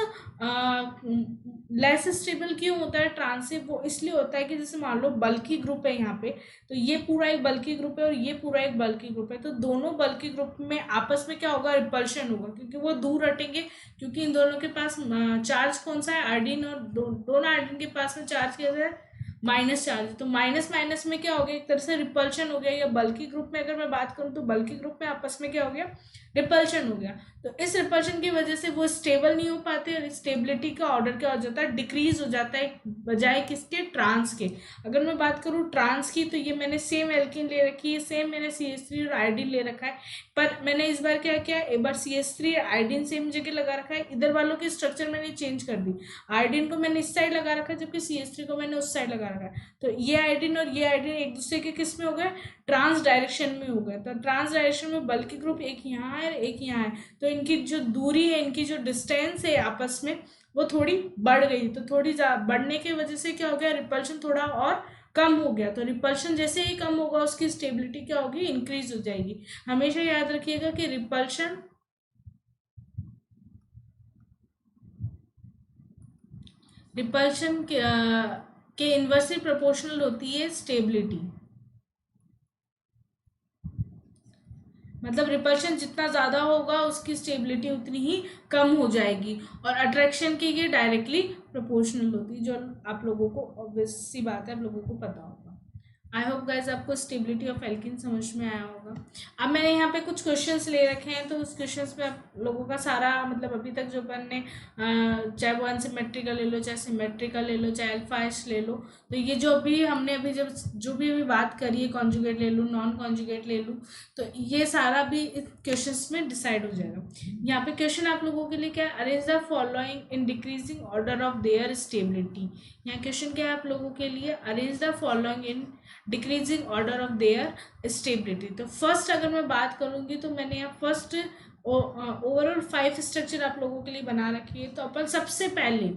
लेस स्टेबल क्यों होता है ट्रांस से? वो इसलिए होता है कि जैसे मान लो बल्की ग्रुप है यहाँ पे, तो ये पूरा एक बल्की ग्रुप है और ये पूरा एक बल्की ग्रुप है, तो दोनों बल्की ग्रुप में आपस में क्या होगा? रिपल्शन होगा, क्योंकि वो दूर हटेंगे, क्योंकि इन दोनों के पास चार्ज कौन सा है? आयोडीन, और दोनों आयोडीन के पास में चार्ज कैसा है? Minus charge. तो माइनस माइनस में क्या हो गया? एक तरह से रिपल्शन हो गया। या बल्की ग्रुप में अगर मैं बात करूं तो बल्की ग्रुप में आपस में क्या हो गया? रिपल्शन हो गया। तो इस रिपल्शन की वजह से वो स्टेबल नहीं हो पाते और स्टेबिलिटी का ऑर्डर क्या हो जाता है? डिक्रीज हो जाता है, बजाय किसके? ट्रांस के। अगर मैं बात करूं ट्रांस की, तो ये मैंने सेम एल्कीन ले रखी है, सेम मैंने CH3 और आयोडीन ले रखा है, पर मैंने इस बार क्या किया? एक बार CH3 आयोडीन सेम जगह लगा रखा है, इधर वालों की स्ट्रक्चर मैंने चेंज कर दी। आयोडीन को मैंने इस साइड लगा रखा है जबकि CH3 को मैंने उस साइड लगा रखा है। तो ये आयोडीन और ये आयोडीन एक दूसरे के किस में हो गए, ट्रांस डायरेक्शन में हो गए। तो ट्रांस डायरेक्शन में बल की ग्रुप एक यहाँ है एक यहाँ है, तो इनकी जो दूरी है, इनकी जो डिस्टेंस है आपस में, वो थोड़ी बढ़ गई। तो थोड़ी बढ़ने की वजह से क्या हो गया, रिपल्शन थोड़ा और कम हो गया। तो रिपल्शन जैसे ही कम होगा उसकी स्टेबिलिटी क्या होगी, इंक्रीज हो जाएगी। हमेशा याद रखिएगा कि रिपल्शन के इन्वर्सली प्रोपोर्शनल होती है स्टेबिलिटी। मतलब रिपल्शन जितना ज़्यादा होगा उसकी स्टेबिलिटी उतनी ही कम हो जाएगी। और अट्रैक्शन की ये डायरेक्टली प्रोपोर्शनल होती है, जो आप लोगों को ऑब्वियस सी बात है, आप लोगों को पता होगा। आई होप गाइज आपको स्टेबिलिटी ऑफ एल्किन समझ में आया होगा। अब मैंने यहाँ पे कुछ क्वेश्चंस ले रखे हैं, तो उस क्वेश्चंस में आप लोगों का सारा मतलब अभी तक जो अपन ने चाहे वो अनसिमेट्रिकल ले लो, चाहे सिमेट्रिकल ले लो, चाहे अल्फा एच ले लो, तो ये जो भी हमने अभी जो भी अभी बात करी है, कॉन्जुगेट ले लूँ, नॉन कॉन्जुगेट ले लूँ, तो ये सारा भी इस क्वेश्चंस में डिसाइड हो जाएगा। यहाँ पे क्वेश्चन आप लोगों के लिए क्या है, arrange the following in decreasing order of there stability. यहाँ क्वेश्चन क्या है आप लोगों के लिए, arrange the following in decreasing order of there stability. तो फर्स्ट अगर मैं बात करूंगी तो मैंने यहाँ फर्स्ट ओवरऑल 5 स्ट्रक्चर आप लोगों के लिए बना रखी है। तो अपन सबसे पहले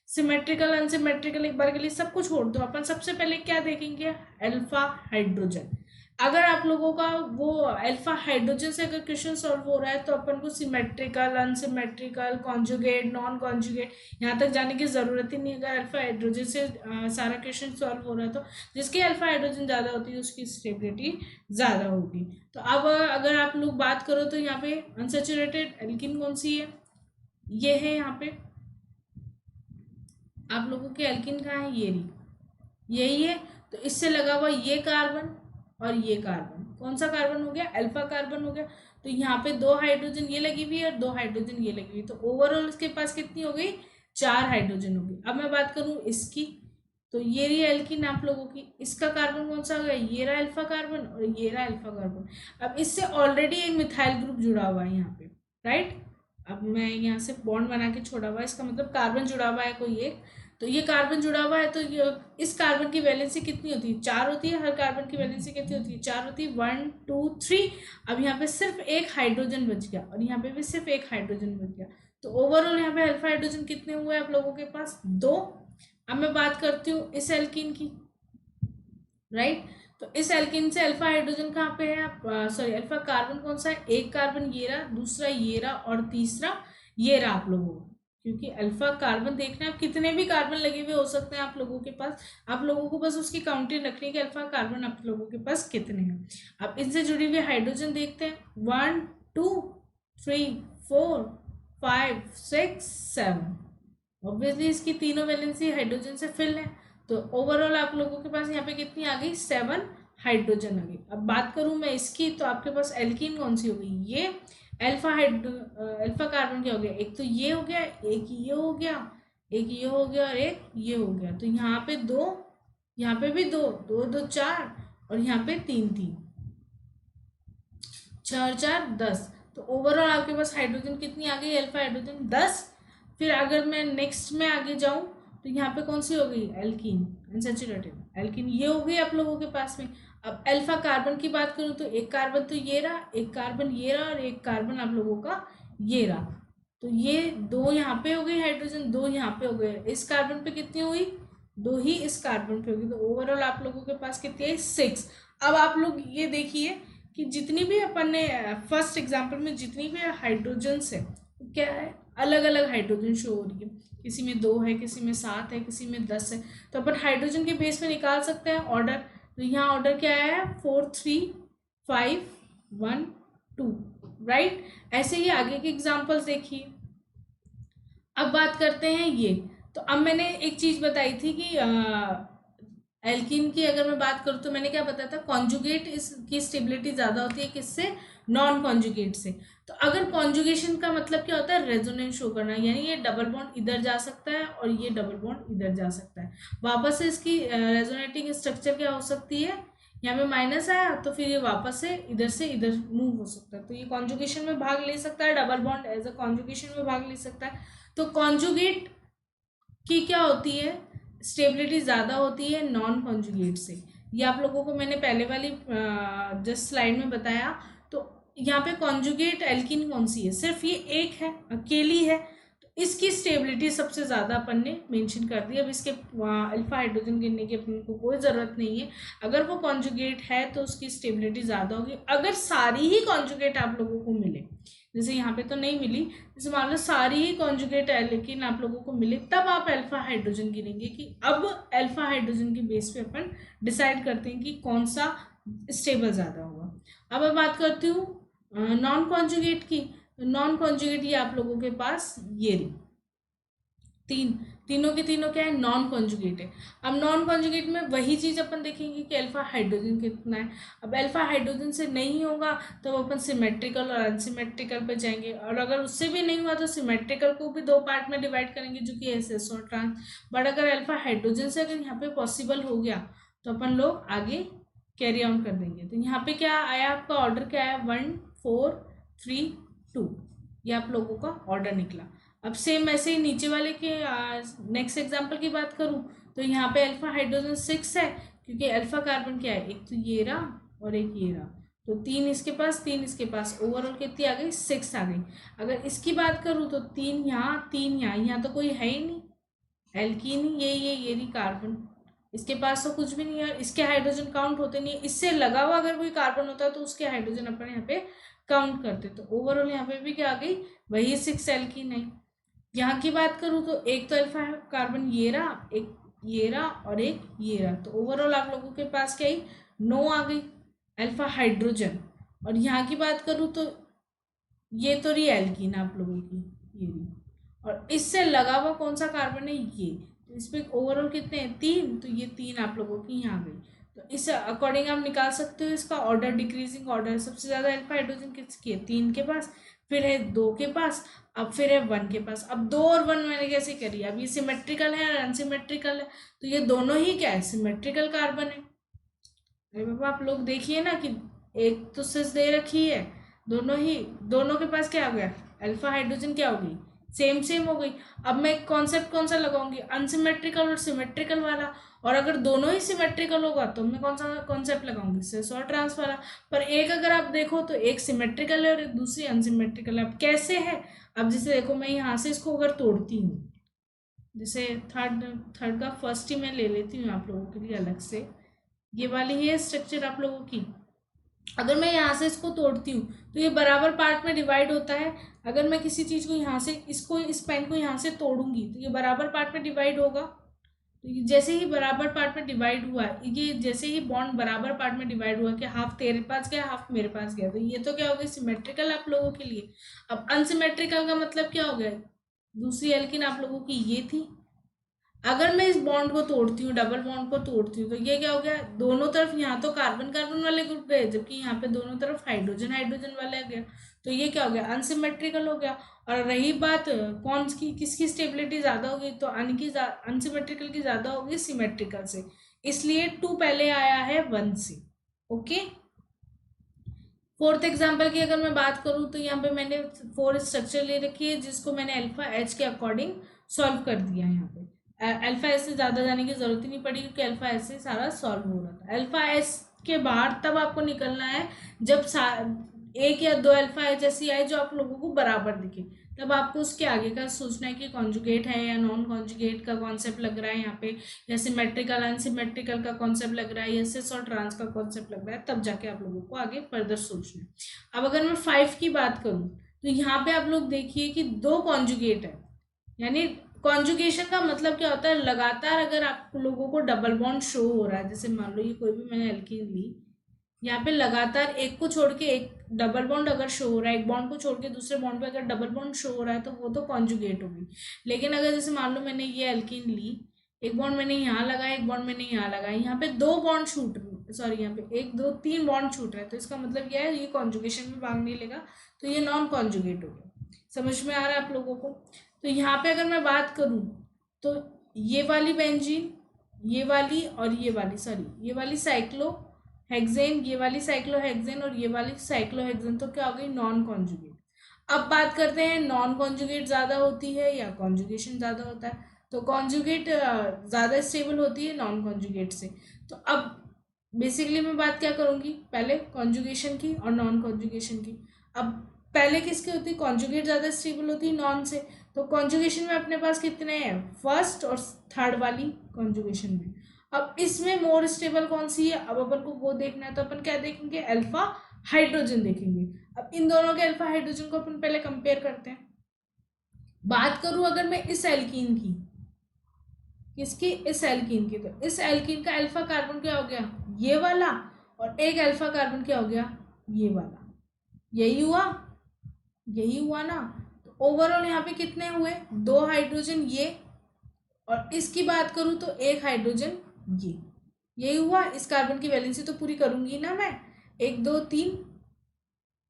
सिमेट्रिकल अनसिमेट्रिकल एक बार के लिए सब कुछ छोड़ दो, अपन सबसे पहले क्या देखेंगे, अल्फा हाइड्रोजन। अगर आप लोगों का वो अल्फा हाइड्रोजन से अगर क्वेश्चन सॉल्व हो रहा है तो अपन को symmetrical unsymmetrical conjugate non conjugate यहाँ तक जाने की ज़रूरत ही नहीं। अगर अल्फा हाइड्रोजन से सारा क्वेश्चन सॉल्व हो रहा है तो जिसकी अल्फा हाइड्रोजन ज़्यादा होती है उसकी स्टेबिलिटी ज़्यादा होगी। तो अब अगर आप लोग बात करो तो यहाँ पे अनसेचुरेटेड एल्किन कौन सी है, ये है। यहाँ पे आप लोगों के एल्किन कहाँ है, ये रही, यही है। तो इससे लगा हुआ ये कार्बन और ये कार्बन, कौन सा कार्बन हो गया, अल्फा कार्बन हो गया। तो यहाँ पे 2 हाइड्रोजन ये लगी हुई है और 2 हाइड्रोजन ये लगी हुई, तो ओवरऑल इसके पास कितनी हो गई, 4 हाइड्रोजन हो गई। अब मैं बात करूँ इसकी, तो ये रही एल्किन आप लोगों की, इसका कार्बन कौन सा हो गया, ये रहा अल्फा कार्बन और ये रहा अल्फा कार्बन। अब इससे ऑलरेडी एक मिथाइल ग्रुप जुड़ा हुआ है यहाँ पे, राइट। अब मैं यहाँ से बॉन्ड बना के छोड़ा हुआ है, इसका मतलब कार्बन जुड़ा हुआ है कोई एक। तो ये कार्बन जुड़ा हुआ है, तो इस कार्बन की वैलेंसी कितनी होती है, 4 होती है। हर कार्बन की वैलेंसी कितनी होती है, 4 होती है, 1 2 3। अब यहाँ पे सिर्फ एक हाइड्रोजन बच गया और यहाँ पे भी सिर्फ एक हाइड्रोजन बच गया। तो ओवरऑल यहाँ पे अल्फा हाइड्रोजन कितने हुए आप लोगों के पास, 2। अब मैं बात करती हूँ इस एल्किन की, राइट। तो इस एल्किन से अल्फा हाइड्रोजन कहाँ पे है, आप सॉरी अल्फा कार्बन कौन सा है, एक कार्बन ये रहा, दूसरा ये रहा और तीसरा ये रहा आप लोगों को। क्योंकि अल्फा कार्बन देखना है, कितने भी कार्बन लगे हुए हो सकते हैं आप लोगों के पास, आप लोगों को बस उसकी काउंटिंग रखनी है कि अल्फा कार्बन आप लोगों के पास कितने हैं। अब इनसे जुड़ी हुई हाइड्रोजन देखते हैं, 1 2 3 4 5 6 7। ऑब्वियसली इसकी तीनों वैलेंसी हाइड्रोजन से फिल है। तो ओवरऑल आप लोगों के पास यहाँ पे कितनी आ गई, 7 हाइड्रोजन आ गई। अब बात करूँ मैं इसकी, तो आपके पास एल्कीन कौन सी हो गई, ये अल्फा कार्बन क्या हो गया, एक तो ये हो गया, एक ये हो गया, एक ये हो गया और एक ये हो गया। तो यहाँ पे 2, यहाँ पे भी 2 2 2 4 और यहाँ पे 3 3 4 और 4 10। तो ओवरऑल आपके पास हाइड्रोजन कितनी आ गई, अल्फा हाइड्रोजन 10। फिर अगर मैं नेक्स्ट में आगे जाऊं तो यहाँ पे कौन सी हो गई, एल्कीन अनसैचुरेटेड एल्कीन, ये हो गई आप लोगों के पास में। अब अल्फा कार्बन की बात करूँ तो एक कार्बन तो ये रहा, एक कार्बन ये रहा और एक कार्बन आप लोगों का ये रहा। तो ये 2 यहाँ पे हो गई हाइड्रोजन, 2 यहाँ पे हो गए। इस कार्बन पे कितनी हुई, 2 ही इस कार्बन पे होगी। तो ओवरऑल आप लोगों के पास कितनी है, 6। अब आप लोग ये देखिए कि जितनी भी अपन ने फर्स्ट एग्जाम्पल में जितनी भी हाइड्रोजन्स है, क्या है, अलग अलग हाइड्रोजन शो हो रही है। किसी में 2 है, किसी में 7 है, किसी में 10 है। तो अपन हाइड्रोजन के बेस में निकाल सकते हैं ऑर्डर। तो यहाँ ऑर्डर क्या है, 4 3 5 1 2, राइट। ऐसे ही आगे के एग्जाम्पल्स देखिए। अब बात करते हैं ये। तो अब मैंने एक चीज बताई थी कि एल्कीन की अगर मैं बात करूँ तो मैंने क्या बताया था, कॉन्जुगेट इसकी स्टेबिलिटी ज़्यादा होती है किससे, नॉन कॉन्जुगेट से। तो अगर कॉन्जुगेशन का मतलब क्या होता है, रेजोनेंस शो करना, यानी ये डबल बॉन्ड इधर जा सकता है और ये डबल बॉन्ड इधर जा सकता है। वापस से इसकी रेजोनेटिंग स्ट्रक्चर क्या हो सकती है, यहाँ पे माइनस आया तो फिर ये वापस से इधर मूव हो सकता है। तो ये कॉन्जुगेशन में भाग ले सकता है, double bond as a conjugation में भाग ले सकता है। तो कॉन्जुगेट की क्या होती है, स्टेबिलिटी ज़्यादा होती है नॉन कॉन्जुगेट से। ये आप लोगों को मैंने पहले वाली जस्ट स्लाइड में बताया। तो यहाँ पे कॉन्जुगेट एल्कीन कौन सी है, सिर्फ ये एक है, अकेली है, तो इसकी स्टेबिलिटी सबसे ज़्यादा अपन ने मेंशन कर दी। अब इसके अल्फा हाइड्रोजन गिनने की अपन को कोई ज़रूरत नहीं है। अगर वो कॉन्जुगेट है तो उसकी स्टेबिलिटी ज़्यादा होगी। अगर सारी ही कॉन्जुगेट आप लोगों को मिले, जैसे यहाँ पे तो नहीं मिली, जैसे मान लो सारी ही कॉन्जुगेट है लेकिन आप लोगों को मिले, तब आप अल्फा हाइड्रोजन गिनेंगे कि अब अल्फा हाइड्रोजन के बेस पे अपन डिसाइड करते हैं कि कौन सा स्टेबल ज़्यादा होगा। अब मैं बात करती हूँ नॉन कॉन्जुगेट की। नॉन कॉन्जुगेट ये आप लोगों के पास ये तीनों के तीनों क्या है, नॉन कॉन्जुगेट है। अब नॉन कॉन्जुगेट में वही चीज अपन देखेंगे कि अल्फा हाइड्रोजन कितना है। अब अल्फा हाइड्रोजन से नहीं होगा तो अपन सिमेट्रिकल और अनसिमेट्रिकल पे जाएंगे, और अगर उससे भी नहीं हुआ तो सिमेट्रिकल को भी दो पार्ट में डिवाइड करेंगे जो कि एस और ट्रांस। बट अगर अल्फा हाइड्रोजन से अगर यहाँ पे पॉसिबल हो गया तो अपन लोग आगे कैरी ऑन कर देंगे। तो यहाँ पे क्या आया, आपका ऑर्डर क्या आया, 1 4 3 2, ये आप लोगों का ऑर्डर निकला। अब सेम ऐसे ही नीचे वाले के नेक्स्ट एग्जांपल की बात करूं तो यहाँ पे अल्फा हाइड्रोजन 6 है, क्योंकि अल्फा कार्बन क्या है, एक तो ये रहा और एक ये रहा, तो 3 इसके पास 3 इसके पास, ओवरऑल कितनी आ गई, 6 आ गई। अगर इसकी बात करूँ तो 3 यहाँ 3 यहाँ, यहाँ तो कोई है ही नहीं, एल्कीन ही ये रही कार्बन, इसके पास तो कुछ भी नहीं है, इसके हाइड्रोजन काउंट होते नहीं है। इससे लगा हुआ अगर कोई कार्बन होता है तो उसके हाइड्रोजन अपन यहाँ पे काउंट करते, तो ओवरऑल यहाँ पे भी क्या आ गई, वही 6 एल्कीन है। यहाँ की बात करूँ तो एक तो अल्फा कार्बन ये रहा, एक ये रहा और एक ये रहा, तो ओवरऑल आप लोगों के पास क्या ही 9 आ गई अल्फा हाइड्रोजन। और यहाँ की बात करूँ तो ये तो रही एल्कीन आप लोगों की, ये रही, और इससे लगा हुआ कौन सा कार्बन है, ये, तो इस पे ओवरऑल कितने हैं, 3, तो ये 3 आप लोगों की यहाँ आ गई। तो इस अकॉर्डिंग आप निकाल सकते हो इसका ऑर्डर, डिक्रीजिंग ऑर्डर। सबसे ज़्यादा अल्फा हाइड्रोजन किसकी है, 3 के पास, फिर है 2 के पास, अब फिर है 1 के पास। अब 2 और 1 मैंने कैसे करी, अब ये सिमेट्रिकल है और अनसिमेट्रिकल है, तो ये दोनों ही क्या है, सिमेट्रिकल कार्बन है। अरे बाबा आप लोग देखिए ना कि एक तो सिस दे रखी है, दोनों के पास क्या हो गया, अल्फा हाइड्रोजन क्या हो गई, सेम सेम हो गई। अब मैं कॉन्सेप्ट कौन सा लगाऊंगी, अनसिमेट्रिकल और सिमेट्रिकल वाला, और अगर दोनों ही सिमेट्रिकल होगा तो मैं कौन सा कॉन्सेप्ट लगाऊंगी, सिस और ट्रांस वाला। पर एक अगर आप देखो तो एक सिमेट्रिकल है और एक दूसरी अनसिमेट्रिकल है। अब कैसे है, अब जैसे देखो मैं यहाँ से इसको अगर तोड़ती हूँ, जैसे थर्ड का फर्स्ट ही मैं ले लेती हूँ आप लोगों के लिए अलग से, ये वाली है स्ट्रक्चर आप लोगों की। अगर मैं यहाँ से इसको तोड़ती हूँ तो ये बराबर पार्ट में डिवाइड होता है। अगर मैं किसी चीज़ को यहाँ से, इसको, इस पेन को यहाँ से तोड़ूंगी तो ये बराबर पार्ट में डिवाइड होगा। तो ये जैसे ही बराबर पार्ट में डिवाइड हुआ, ये जैसे ही बॉन्ड बराबर पार्ट में डिवाइड हुआ कि हाफ तेरे पास गया हाफ मेरे पास गया, तो ये तो क्या हो गया, सिमेट्रिकल आप लोगों के लिए। अब अनसिमेट्रिकल का मतलब क्या हो गया, दूसरी एल्किन आप लोगों की ये थी, अगर मैं इस बॉन्ड को तोड़ती हूँ, डबल बॉन्ड को तोड़ती हूँ, तो ये क्या हो गया, दोनों तरफ यहाँ तो कार्बन कार्बन वाले ग्रुप गए जबकि यहाँ पे दोनों तरफ हाइड्रोजन हाइड्रोजन वाले आ गया, तो ये क्या हो गया, अनसिमेट्रिकल हो गया। और रही बात कौन की किसकी स्टेबिलिटी ज़्यादा होगी, तो अनसिमेट्रिकल की ज़्यादा होगी सिमेट्रिकल से, इसलिए 2 पहले आया है 1 से। ओके, फोर्थ एग्जाम्पल की अगर मैं बात करूँ तो यहाँ पे मैंने 4 स्ट्रक्चर ले रखी है जिसको मैंने अल्फा एच के अकॉर्डिंग सॉल्व कर दिया है। यहाँ पे अल्फा एस से ज़्यादा जाने की जरूरत ही नहीं पड़ी क्योंकि अल्फा एस से सारा सॉल्व हो रहा था। अल्फा एस के बाहर तब आपको निकलना है जब एक या दो अल्फा एच ऐसी आए जो आप लोगों को बराबर दिखे, तब आपको उसके आगे का सोचना है कि कॉन्जुगेट है या नॉन कॉन्जुगेट का कॉन्सेप्ट लग रहा है यहाँ पे, या सिमेट्रिकल अनसिमेट्रिकल का कॉन्सेप्ट लग रहा है, या सिस और ट्रांस का कॉन्सेप्ट लग रहा है, तब जाके आप लोगों को आगे फर्दर सोचना है। अब अगर मैं 5 की बात करूँ तो यहाँ पे आप लोग देखिए कि 2 कॉन्जुगेट है, यानी कॉन्जुगेशन का मतलब क्या होता है, लगातार अगर आप लोगों को डबल बॉन्ड शो हो रहा है, जैसे मान लो ये कोई भी मैंने एल्कीन ली, यहाँ पे लगातार एक को छोड़ के एक डबल बॉन्ड अगर शो हो रहा है, एक बॉन्ड को छोड़ के दूसरे बॉन्ड पे अगर डबल बॉन्ड शो हो रहा है तो वो तो कॉन्जुगेट होगी। लेकिन अगर जैसे मान लो मैंने ये एल्कीन ली, एक बॉन्ड मैंने यहाँ लगाया, एक बॉन्ड मैंने यहाँ लगाया, यहाँ पे 2 बॉन्ड छूट रहे, सॉरी यहाँ पे 1 2 3 बॉन्ड छूट रहे हैं, तो इसका मतलब क्या है, ये कॉन्जुगेशन में भाग नहीं लेगा, तो ये नॉन कॉन्जुगेट हो गया। समझ में आ रहा है आप लोगों को। तो यहाँ पे अगर मैं बात करूँ तो ये वाली बेंजीन, ये वाली और ये वाली, सॉरी ये वाली साइक्लो हेक्सेन, ये वाली साइक्लोहेक्सेन और ये वाली साइक्लोहेक्सेन, तो क्या हो गई, नॉन कॉन्जुगेट। अब बात करते हैं नॉन कॉन्जुगेट ज़्यादा होती है या कॉन्जुगेशन ज़्यादा होता है। तो कॉन्जुगेट ज़्यादा स्टेबल होती है नॉन कॉन्जुगेट से। तो अब बेसिकली मैं बात क्या करूँगी, पहले कॉन्जुगेशन की और नॉन कॉन्जुगेशन की। अब पहले किसकी होती है, कॉन्जुगेट ज़्यादा स्टेबल होती है नॉन से। तो कॉन्जुगेशन में अपने पास कितने हैं, फर्स्ट और थर्ड वाली कॉन्जुगेशन में। अब इसमें मोर स्टेबल कौन सी है, अब अपन को वो देखना है, तो अपन क्या देखेंगे, अल्फा हाइड्रोजन देखेंगे। अब इन दोनों के अल्फा हाइड्रोजन को अपन पहले कंपेयर करते हैं। बात करूं अगर मैं इस एल्कीन की, किसकी, इस एल्कीन की, तो इस एल्कीन का अल्फा कार्बन क्या हो गया, ये वाला, और एक अल्फा कार्बन क्या हो गया, ये वाला। यही हुआ, यही हुआ ना। तो ओवरऑल यहाँ पे कितने हुए, 2 हाइड्रोजन ये, और इसकी बात करूं तो 1 हाइड्रोजन ये। यही हुआ। इस कार्बन की वैलेंसी तो पूरी करूंगी ना मैं, 1 2 3,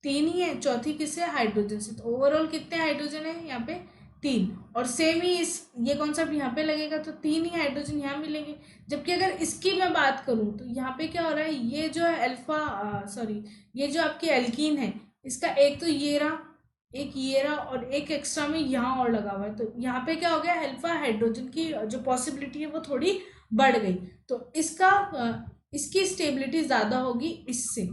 3 ही है, चौथी किससे, हाइड्रोजन से। तो ओवरऑल कितने हाइड्रोजन है यहाँ पे, 3। और सेम ही इस ये कॉन्सेप्ट यहाँ पे लगेगा, तो 3 ही हाइड्रोजन यहाँ मिलेंगे। जबकि अगर इसकी मैं बात करूँ तो यहाँ पे क्या हो रहा है, ये जो है अल्फा सॉरी ये जो आपकी एल्कीन है, इसका एक तो ये रहा, एक ये रहा, और एक एक्स्ट्रा में यहाँ और लगा हुआ है। तो यहाँ पे क्या हो गया, अल्फा हाइड्रोजन की जो पॉसिबिलिटी है वो थोड़ी बढ़ गई। तो इसकी स्टेबिलिटी ज़्यादा होगी इससे,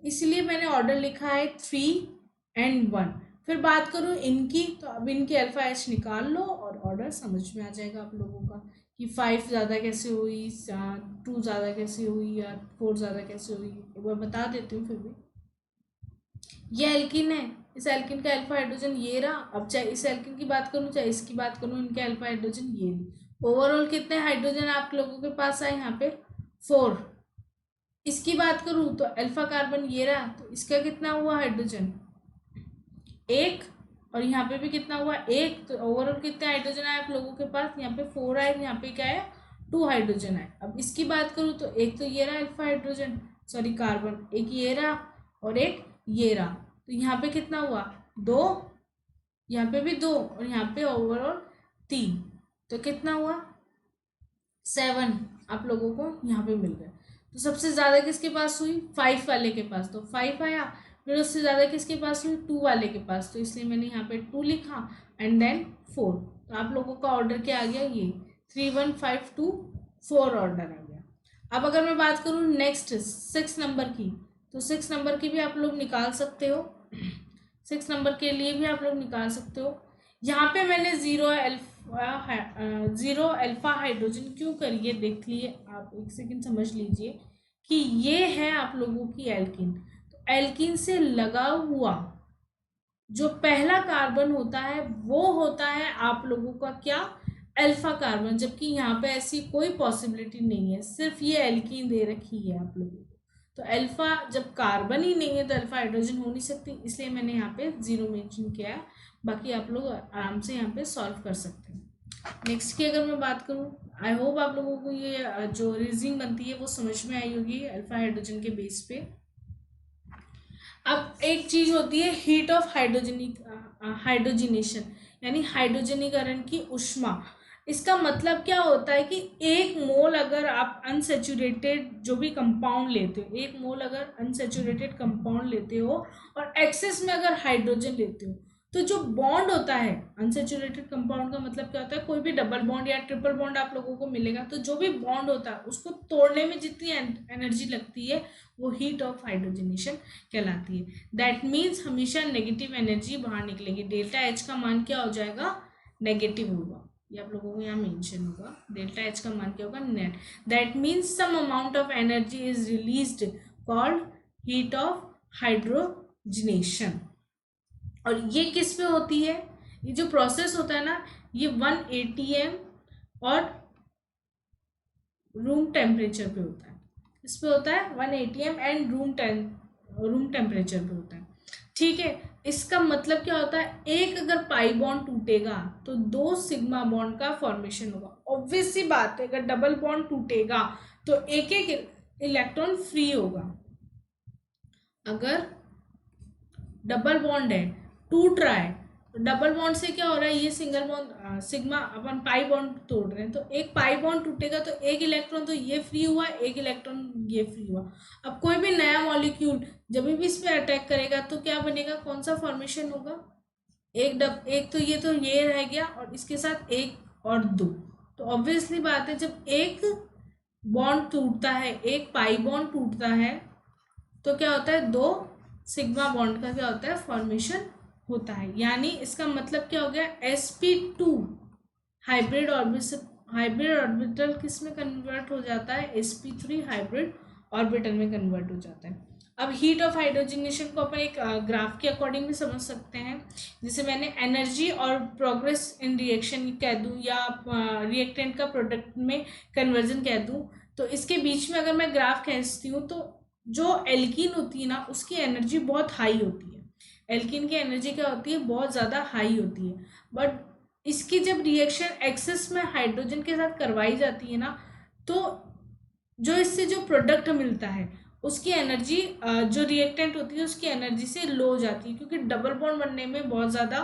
इसलिए मैंने ऑर्डर लिखा है 3 and 1। फिर बात करूँ इनकी, तो अब इनकी अल्फा एच निकाल लो और ऑर्डर समझ में आ जाएगा आप लोगों का, कि 5 ज़्यादा कैसे हुई, 2 ज़्यादा कैसे हुई, या 4 ज़्यादा कैसे हुई। एक बार बता देती हूँ फिर भी। ये एल्किन है, इस एल्किन का अल्फा हाइड्रोजन ये रहा। अब चाहे इस एल्किन की बात करूँ चाहे इसकी बात करूँ, इनके अल्फा हाइड्रोजन ये। ओवरऑल कितने हाइड्रोजन आप लोगों के पास आए यहाँ पे, 4। इसकी बात करूँ तो अल्फा कार्बन ये रहा, तो इसका कितना हुआ हाइड्रोजन, 1। और यहाँ पे भी कितना हुआ, 1। तो ओवरऑल कितने हाइड्रोजन आए आप लोगों के पास, यहाँ पे 4 आए, यहाँ पे क्या है, 2 हाइड्रोजन आए। अब इसकी बात करूँ तो एक तो ये रहा अल्फा हाइड्रोजन, सॉरी कार्बन, एक ये रहा और एक ये रहा। तो यहाँ पे कितना हुआ, 2, यहाँ पे भी 2, और यहाँ पे ओवरऑल 3। तो कितना हुआ, 7 आप लोगों को यहाँ पे मिल गए। तो सबसे ज़्यादा किसके पास हुई, 5 वाले के पास, तो 5 आया। फिर उससे ज़्यादा किसके पास हुई, 2 वाले के पास, तो इसलिए मैंने यहाँ पे 2 लिखा, एंड देन 4। तो आप लोगों का ऑर्डर क्या आ गया, ये 3 1 5 2 4 ऑर्डर आ गया। अब अगर मैं बात करूँ नेक्स्ट 6 नंबर की, तो 6 नंबर की भी आप लोग निकाल सकते हो, 6 नंबर के लिए भी आप लोग निकाल सकते हो। यहाँ पे मैंने ज़ीरो अल्फा हाइड्रोजन क्यों करी है देख लिए आप, एक सेकंड समझ लीजिए कि ये है आप लोगों की एल्कीन। तो एल्कीन से लगा हुआ जो पहला कार्बन होता है वो होता है आप लोगों का क्या, अल्फा कार्बन। जबकि यहाँ पे ऐसी कोई पॉसिबिलिटी नहीं है, सिर्फ ये एल्कीन दे रखी है आप लोगों को। तो अल्फा जब कार्बन ही नहीं है तो अल्फा हाइड्रोजन हो नहीं सकती, इसलिए मैंने यहाँ पे 0 मेंशन किया है। बाकी आप लोग आराम से यहाँ पे सॉल्व कर सकते हैं। नेक्स्ट की अगर मैं बात करूँ, आई होप आप लोगों को ये जो रीजनिंग बनती है वो समझ में आई होगी अल्फा हाइड्रोजन के बेस पे। अब एक चीज होती है हीट ऑफ हाइड्रोजनेशन, यानी हाइड्रोजनीकरण की ऊष्मा। इसका मतलब क्या होता है कि 1 मोल अगर आप अनसेचुरेटेड जो भी कंपाउंड लेते हो, 1 मोल अगर अनसेचुरेटेड कंपाउंड लेते हो और एक्सेस में अगर हाइड्रोजन लेते हो, तो जो बॉन्ड होता है अनसेचुरेटेड कंपाउंड का मतलब क्या होता है, कोई भी डबल बॉन्ड या ट्रिपल बॉन्ड आप लोगों को मिलेगा, तो जो भी बॉन्ड होता है उसको तोड़ने में जितनी एनर्जी लगती है वो हीट ऑफ हाइड्रोजनेशन कहलाती है। दैट मीन्स हमेशा नेगेटिव एनर्जी बाहर निकलेगी, डेल्टा एच का मान क्या हो जाएगा, नेगेटिव होगा। ये आप लोगों को यहाँ मेंशन होगा, डेल्टा एच का मान क्या होगा, net. That means some amount of energy is released called heat of hydrogenation. और ये किस पे होती है, ये जो प्रोसेस होता है ना, ये 1 atm और रूम टेम्परेचर पे होता है। इस पे होता है 1 atm एंड रूम टेम्परेचर पे होता है। ठीक है, इसका मतलब क्या होता है, एक अगर पाई बॉन्ड टूटेगा तो 2 सिग्मा बॉन्ड का फॉर्मेशन होगा। ऑब्वियस सी बात है, अगर डबल बॉन्ड टूटेगा तो एक एक इलेक्ट्रॉन फ्री होगा। अगर डबल बॉन्ड है, टूट रहा है, तो डबल बॉन्ड से क्या हो रहा है, ये सिंगल बॉन्ड सिग्मा अपन पाई बॉन्ड तोड़ रहे हैं, तो एक पाई बॉन्ड टूटेगा तो एक इलेक्ट्रॉन तो ये फ्री हुआ, एक इलेक्ट्रॉन ये फ्री हुआ। अब कोई भी नया मॉलिक्यूल जब भी इस पे अटैक करेगा तो क्या बनेगा, कौन सा फॉर्मेशन होगा, एक तो ये रह गया और इसके साथ 1 और 2, तो ऑब्वियसली बात है, जब एक बॉन्ड टूटता है, एक पाई बॉन्ड टूटता है, तो क्या होता है, दो सिग्मा बॉन्ड का क्या होता है, फॉर्मेशन होता है। यानी इसका मतलब क्या हो गया, sp2 hybrid orbital, hybrid orbital किस में कन्वर्ट हो जाता है, sp3 हाइब्रिड ऑर्बिटल में कन्वर्ट हो जाता है। अब हीट ऑफ हाइड्रोजनेशन को अपन एक ग्राफ के अकॉर्डिंग भी समझ सकते हैं। जैसे मैंने एनर्जी और प्रोग्रेस इन रिएक्शन कह दूं, या रिएक्टेंट का प्रोडक्ट में कन्वर्जन कह दूं, तो इसके बीच में अगर मैं ग्राफ खींचती हूँ, तो जो एल्कीन होती है ना, उसकी एनर्जी बहुत हाई होती है। एल्कीन की एनर्जी क्या होती है, बहुत ज़्यादा हाई होती है। बट इसकी जब रिएक्शन एक्सेस में हाइड्रोजन के साथ करवाई जाती है ना, तो जो इससे जो प्रोडक्ट मिलता है, उसकी एनर्जी, जो रिएक्टेंट होती है उसकी एनर्जी से लो हो जाती है, क्योंकि डबल बॉन्ड बनने में बहुत ज़्यादा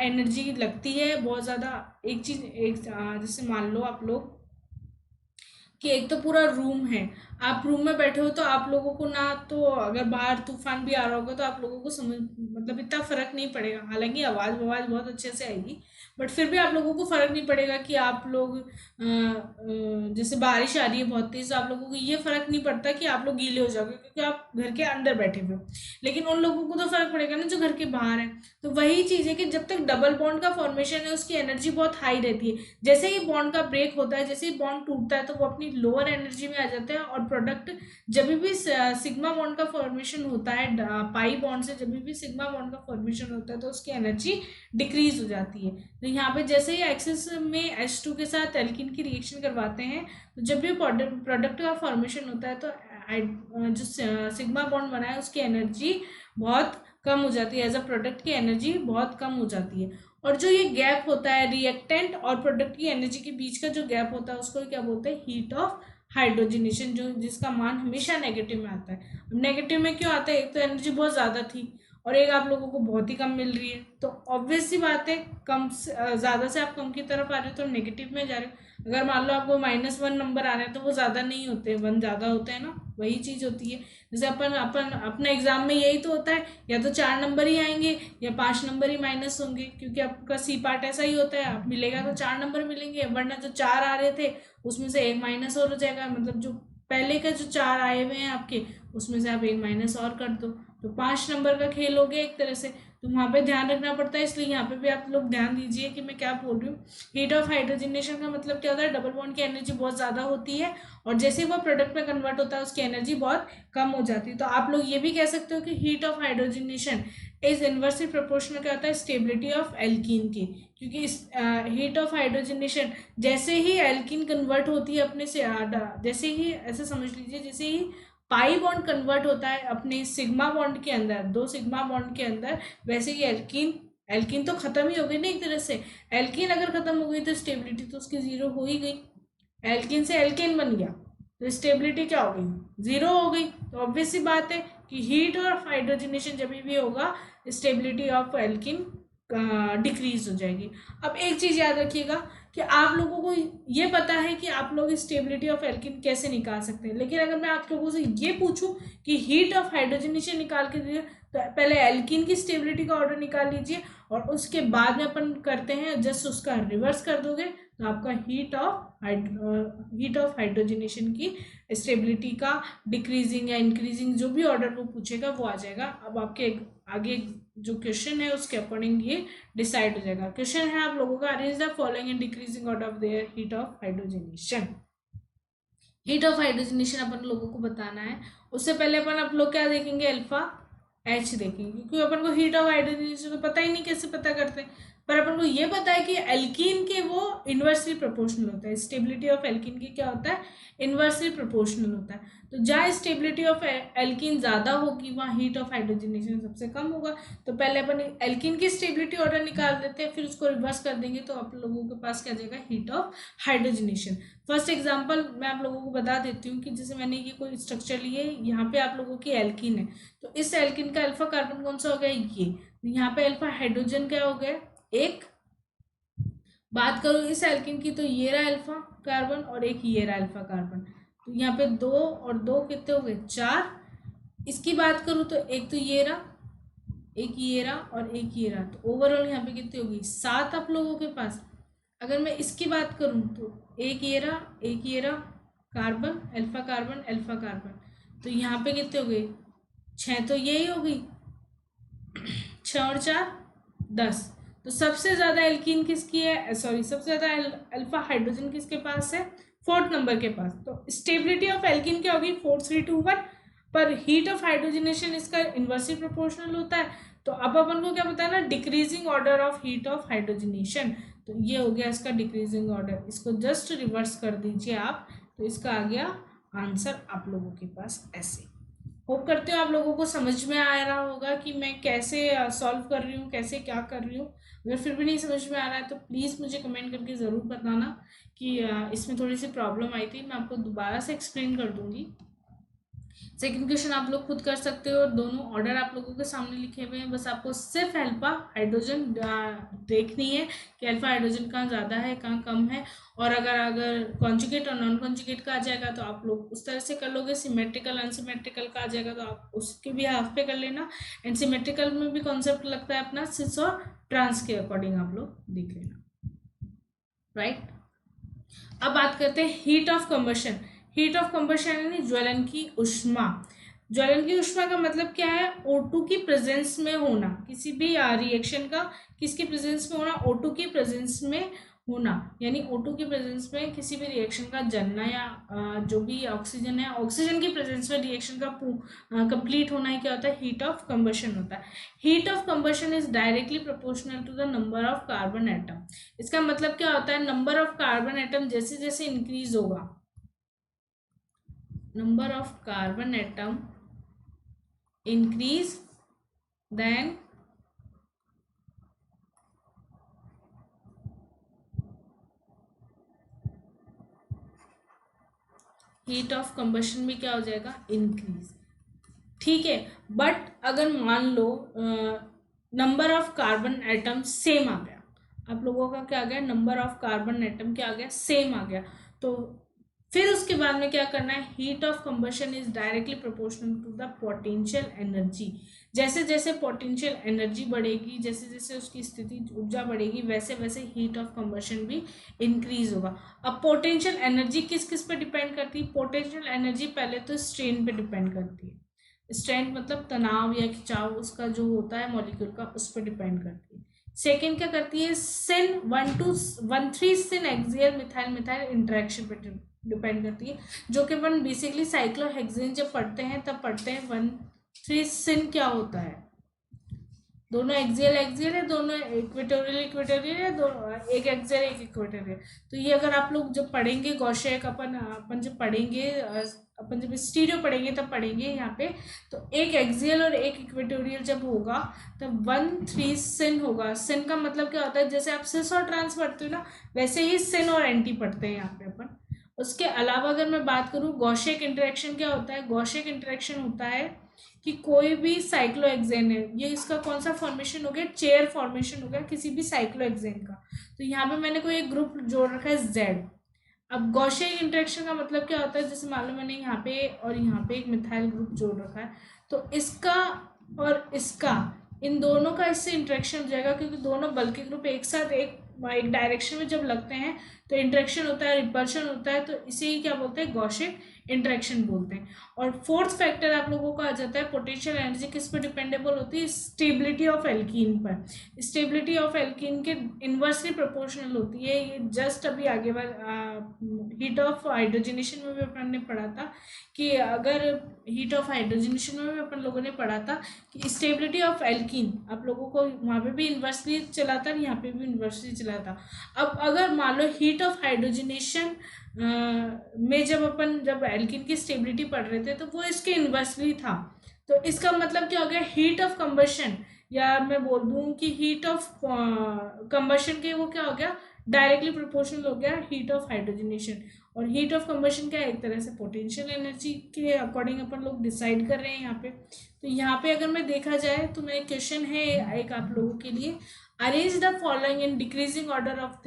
एनर्जी लगती है, बहुत ज़्यादा। एक चीज़, एक जैसे मान लो आप लोग कि एक तो पूरा रूम है, आप रूम में बैठे हो, तो आप लोगों को ना, तो अगर बाहर तूफान भी आ रहा होगा तो आप लोगों को समझ, मतलब इतना फर्क नहीं पड़ेगा। हालांकि आवाज़ बहुत अच्छे से आएगी, बट फिर भी आप लोगों को फर्क नहीं पड़ेगा कि आप लोग जैसे बारिश आ रही है बहुत तेज, तो आप लोगों को ये फर्क नहीं पड़ता कि आप लोग गीले हो जाओगे, क्योंकि आप घर के अंदर बैठे हुए हो। लेकिन उन लोगों को तो फर्क पड़ेगा ना जो घर के बाहर है। तो वही चीज़ है कि जब तक डबल बॉन्ड का फॉर्मेशन है, उसकी एनर्जी बहुत हाई रहती है। जैसे ही बॉन्ड का ब्रेक होता है, जैसे ही बॉन्ड टूटता है, तो वो अपनी लोअर एनर्जी में आ जाता है, और प्रोडक्ट जब भी सिग्मा बॉन्ड का फॉर्मेशन होता है, पाई बॉन्ड से जब भी सिग्मा बॉन्ड का फॉर्मेशन होता है, तो उसकी एनर्जी डिक्रीज हो जाती है। तो यहाँ पे जैसे ही एक्सेस में H2 के साथ एल्किन की रिएक्शन करवाते हैं, तो जब भी प्रोडक्ट का फॉर्मेशन होता है, तो जो सिग्मा बॉन्ड बना है उसकी एनर्जी बहुत कम हो जाती है, एज अ प्रोडक्ट की एनर्जी बहुत कम हो जाती है। और जो ये गैप होता है रिएक्टेंट और प्रोडक्ट की एनर्जी के बीच का जो गैप होता है, उसको क्या बोलते हैं, हीट ऑफ हाइड्रोजनेशन, जो जिसका मान हमेशा नेगेटिव में आता है। अब नेगेटिव में क्यों आता है, एक तो एनर्जी बहुत ज़्यादा थी, और एक आप लोगों को बहुत ही कम मिल रही है, तो ऑब्वियस सी बात है, कम से ज़्यादा से आप कम की तरफ आ रहे हो, तो नेगेटिव में जा रहे हो। अगर मान लो आपको -1 नंबर आ रहे हैं, तो वो ज़्यादा नहीं होते, 1 ज़्यादा होता है ना, वही चीज़ होती है। जैसे अपन अपन अपना एग्जाम में यही तो होता है, या तो 4 नंबर ही आएंगे, या 5 नंबर ही माइनस होंगे, क्योंकि आपका सी पार्ट ऐसा ही होता है, आप मिलेगा तो 4 नंबर मिलेंगे, वरना जो 4 आ रहे थे उसमें से एक माइनस और हो जाएगा, मतलब जो पहले का जो 4 आए हुए हैं आपके, उसमें से आप एक माइनस और कर दो, तो 5 नंबर का खेल हो गया एक तरह से। तो वहाँ पे ध्यान रखना पड़ता है, इसलिए यहाँ पे भी आप लोग ध्यान दीजिए कि मैं क्या बोल रही हूँ। हीट ऑफ हाइड्रोजनेशन का मतलब क्या होता है, डबल बॉन्ड की एनर्जी बहुत ज़्यादा होती है, और जैसे वो प्रोडक्ट में कन्वर्ट होता है, उसकी एनर्जी बहुत कम हो जाती है। तो आप लोग ये भी कह सकते हो कि heat of hydrogenation is inversely proportional क्या होता है, स्टेबिलिटी ऑफ एल्कीन की, क्योंकि इस हीट ऑफ हाइड्रोजनेशन, जैसे ही एल्कीन कन्वर्ट होती है अपने से, जैसे ही ऐसे समझ लीजिए, जैसे ही पाई बॉन्ड कन्वर्ट होता है अपने सिग्मा बॉन्ड के अंदर, दो सिग्मा बॉन्ड के अंदर, वैसे ही एल्कीन, एल्कीन तो खत्म ही हो गई ना एक तरह से। एल्कीन अगर खत्म हो गई तो स्टेबिलिटी तो उसकी जीरो हो ही गई, एल्कीन से एल्केन बन गया, तो स्टेबिलिटी क्या हो गई, जीरो हो गई। तो ऑब्वियस सी बात है कि हीट और हाइड्रोजनेशन जब भी होगा, स्टेबिलिटी ऑफ एल्किन डिक्रीज हो जाएगी। अब एक चीज याद रखिएगा कि आप लोगों को ये पता है कि आप लोग स्टेबिलिटी ऑफ एल्किन कैसे निकाल सकते हैं, लेकिन अगर मैं आप लोगों से ये पूछूं कि हीट ऑफ हाइड्रोजनेशन निकाल के दिए, तो पहले एल्किन की स्टेबिलिटी का ऑर्डर निकाल लीजिए, और उसके बाद में अपन करते हैं, जस्ट उसका रिवर्स कर दोगे, तो आपका हीट ऑफ हाइड्रोजनेशन की स्टेबिलिटी का डिक्रीजिंग या इंक्रीजिंग जो भी ऑर्डर वो पूछेगा वो आ जाएगा। अब आपके आगे जो क्वेश्चन है उसके अकॉर्डिंग ये डिसाइड हो जाएगा। क्वेश्चन है आप लोगों का, arrange the following in decreasing order of their heat of hydrogenation. Heat of hydrogenation अपन लोगों को बताना है। उससे पहले अपन आप लोग क्या देखेंगे, अल्फा एच देखेंगे, क्योंकि अपन को हीट ऑफ हाइड्रोजनेशन तो पता ही नहीं कैसे पता करते हैं, पर अपन को ये पता है कि एल्कीन के वो इन्वर्सली प्रोपोर्शनल होता है। स्टेबिलिटी ऑफ एल्कीन की क्या होता है, इन्वर्सली प्रोपोर्शनल होता है। तो जहाँ स्टेबिलिटी ऑफ एल्कीन ज़्यादा होगी, वहाँ हीट ऑफ हाइड्रोजनेशन सबसे कम होगा। तो पहले अपन एल्कीन की स्टेबिलिटी ऑर्डर निकाल देते हैं, फिर उसको रिवर्स कर देंगे, तो आप लोगों के पास क्या जाएगा, heat of hydrogenation. First example मैं आप लोगों को बता देती हूँ कि जैसे मैंने ये कोई स्ट्रक्चर लिए, यहाँ पे आप लोगों की एल्कीन है, तो इस एल्कीन का अल्फा कार्बन कौन सा हो गया, ये। तो यहाँ पे अल्फा हाइड्रोजन क्या हो गया, एक। बात करो इस एल्कीन की, तो ये रहा अल्फा कार्बन, और एक ये रहा अल्फा कार्बन, तो यहाँ पे 2 और 2 कितने हो गए, 4। इसकी बात करूँ तो एक तो ये रहा, एक ये रहा, और एक ये रहा, तो ओवरऑल यहाँ पे कितनी होगी, 7 आप लोगों के पास। अगर मैं इसकी बात करूं तो एक ये रहा कार्बन, अल्फा कार्बन, तो यहाँ पे कितने हो गए, 6 तो यही हो गई, 6 और 4 10। तो सबसे ज्यादा एल्कीन किसकी है, सॉरी सबसे ज्यादा अल्फा हाइड्रोजन किसके पास है, फोर्थ नंबर के पास। तो स्टेबिलिटी ऑफ एल्कीन क्या होगी, 4 3 2 1, पर हीट ऑफ हाइड्रोजनेशन इसका इन्वर्सली प्रोपोर्शनल होता है। तो अब अपन को क्या पता है ना, decreasing order of heat of hydrogenation. तो ये हो गया इसका डिक्रीजिंग ऑर्डर, इसको जस्ट रिवर्स कर दीजिए आप, तो इसका आ गया आंसर आप लोगों के पास ऐसे। होप करते हो आप लोगों को समझ में आ रहा होगा कि मैं कैसे सॉल्व कर रही हूँ, कैसे क्या कर रही हूँ। अगर फिर भी नहीं समझ में आ रहा है तो प्लीज़ मुझे कमेंट करके ज़रूर बताना कि इसमें थोड़ी सी प्रॉब्लम आई थी। मैं आपको दोबारा से एक्सप्लेन कर दूंगी। सेकंड क्वेश्चन आप लोग खुद कर सकते हो, दोनों ऑर्डर आप लोगों के सामने लिखे हुए हैं, बस आपको सिर्फ अल्फा हाइड्रोजन देखनी है कि अल्फा हाइड्रोजन कहाँ ज़्यादा है कहाँ कम है। और अगर अगर कॉन्जुगेट और नॉन कॉन्जुगेट का आ जाएगा तो आप लोग उस तरह से कर लोगे, सिमेट्रिकल अनसिमेट्रिकल का आ जाएगा तो आप उसके भी हाफ पे कर लेना। एंड सिमेट्रिकल में भी कॉन्सेप्ट लगता है अपना सिस और ट्रांस के अकॉर्डिंग आप लोग देख लेना, राइट। अब बात करते हैं heat of combustion. Heat of combustion यानी ज्वलन की उष्मा। ज्वलन की उष्मा का मतलब क्या है, O2 की प्रेजेंस में होना, किसी भी रिएक्शन का किसकी प्रेजेंस में होना, O2 की प्रेजेंस में होना, यानी O2 की प्रेजेंस में किसी भी रिएक्शन का जनना या जो भी ऑक्सीजन है, ऑक्सीजन की प्रेजेंस में रिएक्शन का कंप्लीट होना ही क्या होता है, हीट ऑफ कंबशन होता है। Heat of combustion is directly proportional to the number of carbon atom. इसका मतलब क्या होता है, नंबर ऑफ कार्बन एटम जैसे जैसे इंक्रीज होगा, number of carbon atom increase then heat of combustion भी क्या हो जाएगा, इंक्रीज। ठीक है, बट अगर मान लो number of carbon atom same आ गया, आप लोगों का क्या आ गया, नंबर ऑफ कार्बन एटम क्या आ गया, सेम आ गया, तो फिर उसके बाद में क्या करना है, heat of combustion is directly proportional to the potential energy. जैसे जैसे पोटेंशियल एनर्जी बढ़ेगी, जैसे जैसे उसकी स्थिति ऊर्जा बढ़ेगी, वैसे वैसे हीट ऑफ कंबशन भी इंक्रीज होगा। अब पोटेंशियल एनर्जी किस किस पे डिपेंड करती है, पोटेंशियल एनर्जी पहले तो स्ट्रेन पे डिपेंड करती है, स्ट्रेंथ मतलब तनाव या खिंचाव उसका जो होता है मॉलिक्यूल का, उस पर डिपेंड करती है। सेकेंड क्या करती है, सिन 1 2 1 3 सिन एक्सियल मिथाइल मिथाइल इंटरेक्शन पे डिपेंड करती है, जो कि अपन बेसिकली साइक्लोहेक्सेन जब पढ़ते हैं तब पढ़ते हैं 1 3 सिन क्या होता है, दोनों एक्सियल एक्सियल है, दोनों इक्वेटोरियल इक्वेटोरियल है, दोनों एक एक्सियल एक इक्वेटोरियल। तो ये अगर आप लोग जब पढ़ेंगे गॉशेक, अपन जब पढ़ेंगे अपन जब स्टीरियो पढ़ेंगे तब पढ़ेंगे यहाँ पे, तो एक एक्सियल और एक इक्वेटोरियल जब होगा तब 1 3 सिन होगा। सिन का मतलब क्या होता है, जैसे आप सिस और ट्रांस पढ़ते हो ना, वैसे ही सिन और एंटी पढ़ते हैं यहाँ पे अपन। उसके अलावा अगर मैं बात करूँ गॉशेक इंटरेक्शन क्या होता है, गॉशेक इंटरेक्शन होता है कि कोई भी साइक्लोहेक्सेन है, ये इसका कौन सा फॉर्मेशन हो गया, चेयर फॉर्मेशन हो गया किसी भी साइक्लोहेक्सेन का। तो यहाँ पे मैंने कोई एक ग्रुप जोड़ रखा है जेड। अब गॉसियन इंटरेक्शन का मतलब क्या होता है, जैसे मान लो मैंने यहाँ पे और यहाँ पे एक मिथाइल ग्रुप जोड़ रखा है, तो इसका और इसका, इन दोनों का इससे इंटरेक्शन हो जाएगा, क्योंकि दोनों बल्कि ग्रुप एक साथ एक डायरेक्शन में जब लगते हैं तो इंटरेक्शन होता है, रिपल्शन होता है, तो इसे ही क्या बोलते हैं, गॉसियन इंटरेक्शन बोलते हैं। और फोर्थ फैक्टर आप लोगों को आ जाता है, पोटेंशियल एनर्जी किस पर डिपेंडेबल होती है, स्टेबिलिटी ऑफ एल्कीन पर। स्टेबिलिटी ऑफ एल्कीन के इन्वर्सली प्रोपोर्शनल होती है, ये जस्ट अभी आगे बार हीट ऑफ हाइड्रोजनेशन में भी अपन ने पढ़ा था कि अगर हीट ऑफ हाइड्रोजनेशन में भी अपन लोगों ने पढ़ा था कि स्टेबिलिटी ऑफ एल्कीन आप लोगों को वहाँ पे भी इन्वर्सली चला था, यहाँ पे भी इन्वर्सली चला था। अब अगर मान लो हीट ऑफ हाइड्रोजनेशन में जब एल्कीन की स्टेबिलिटी पढ़ रहे थे तो वो इसके इन्वर्सली था, तो इसका मतलब क्या हो गया, हीट ऑफ कंबशन, या मैं बोल दूं कि हीट ऑफ कंबशन के वो क्या हो गया, डायरेक्टली प्रोपोर्शनल हो गया हीट ऑफ हाइड्रोजनेशन। और हीट ऑफ कंबशन क्या है, एक तरह से पोटेंशियल एनर्जी के अकॉर्डिंग अपन लोग डिसाइड कर रहे हैं यहाँ पे। तो यहाँ पे अगर मैं देखा जाए तो मेरा क्वेश्चन है एक आप लोगों के लिए, arrange the following in decreasing order of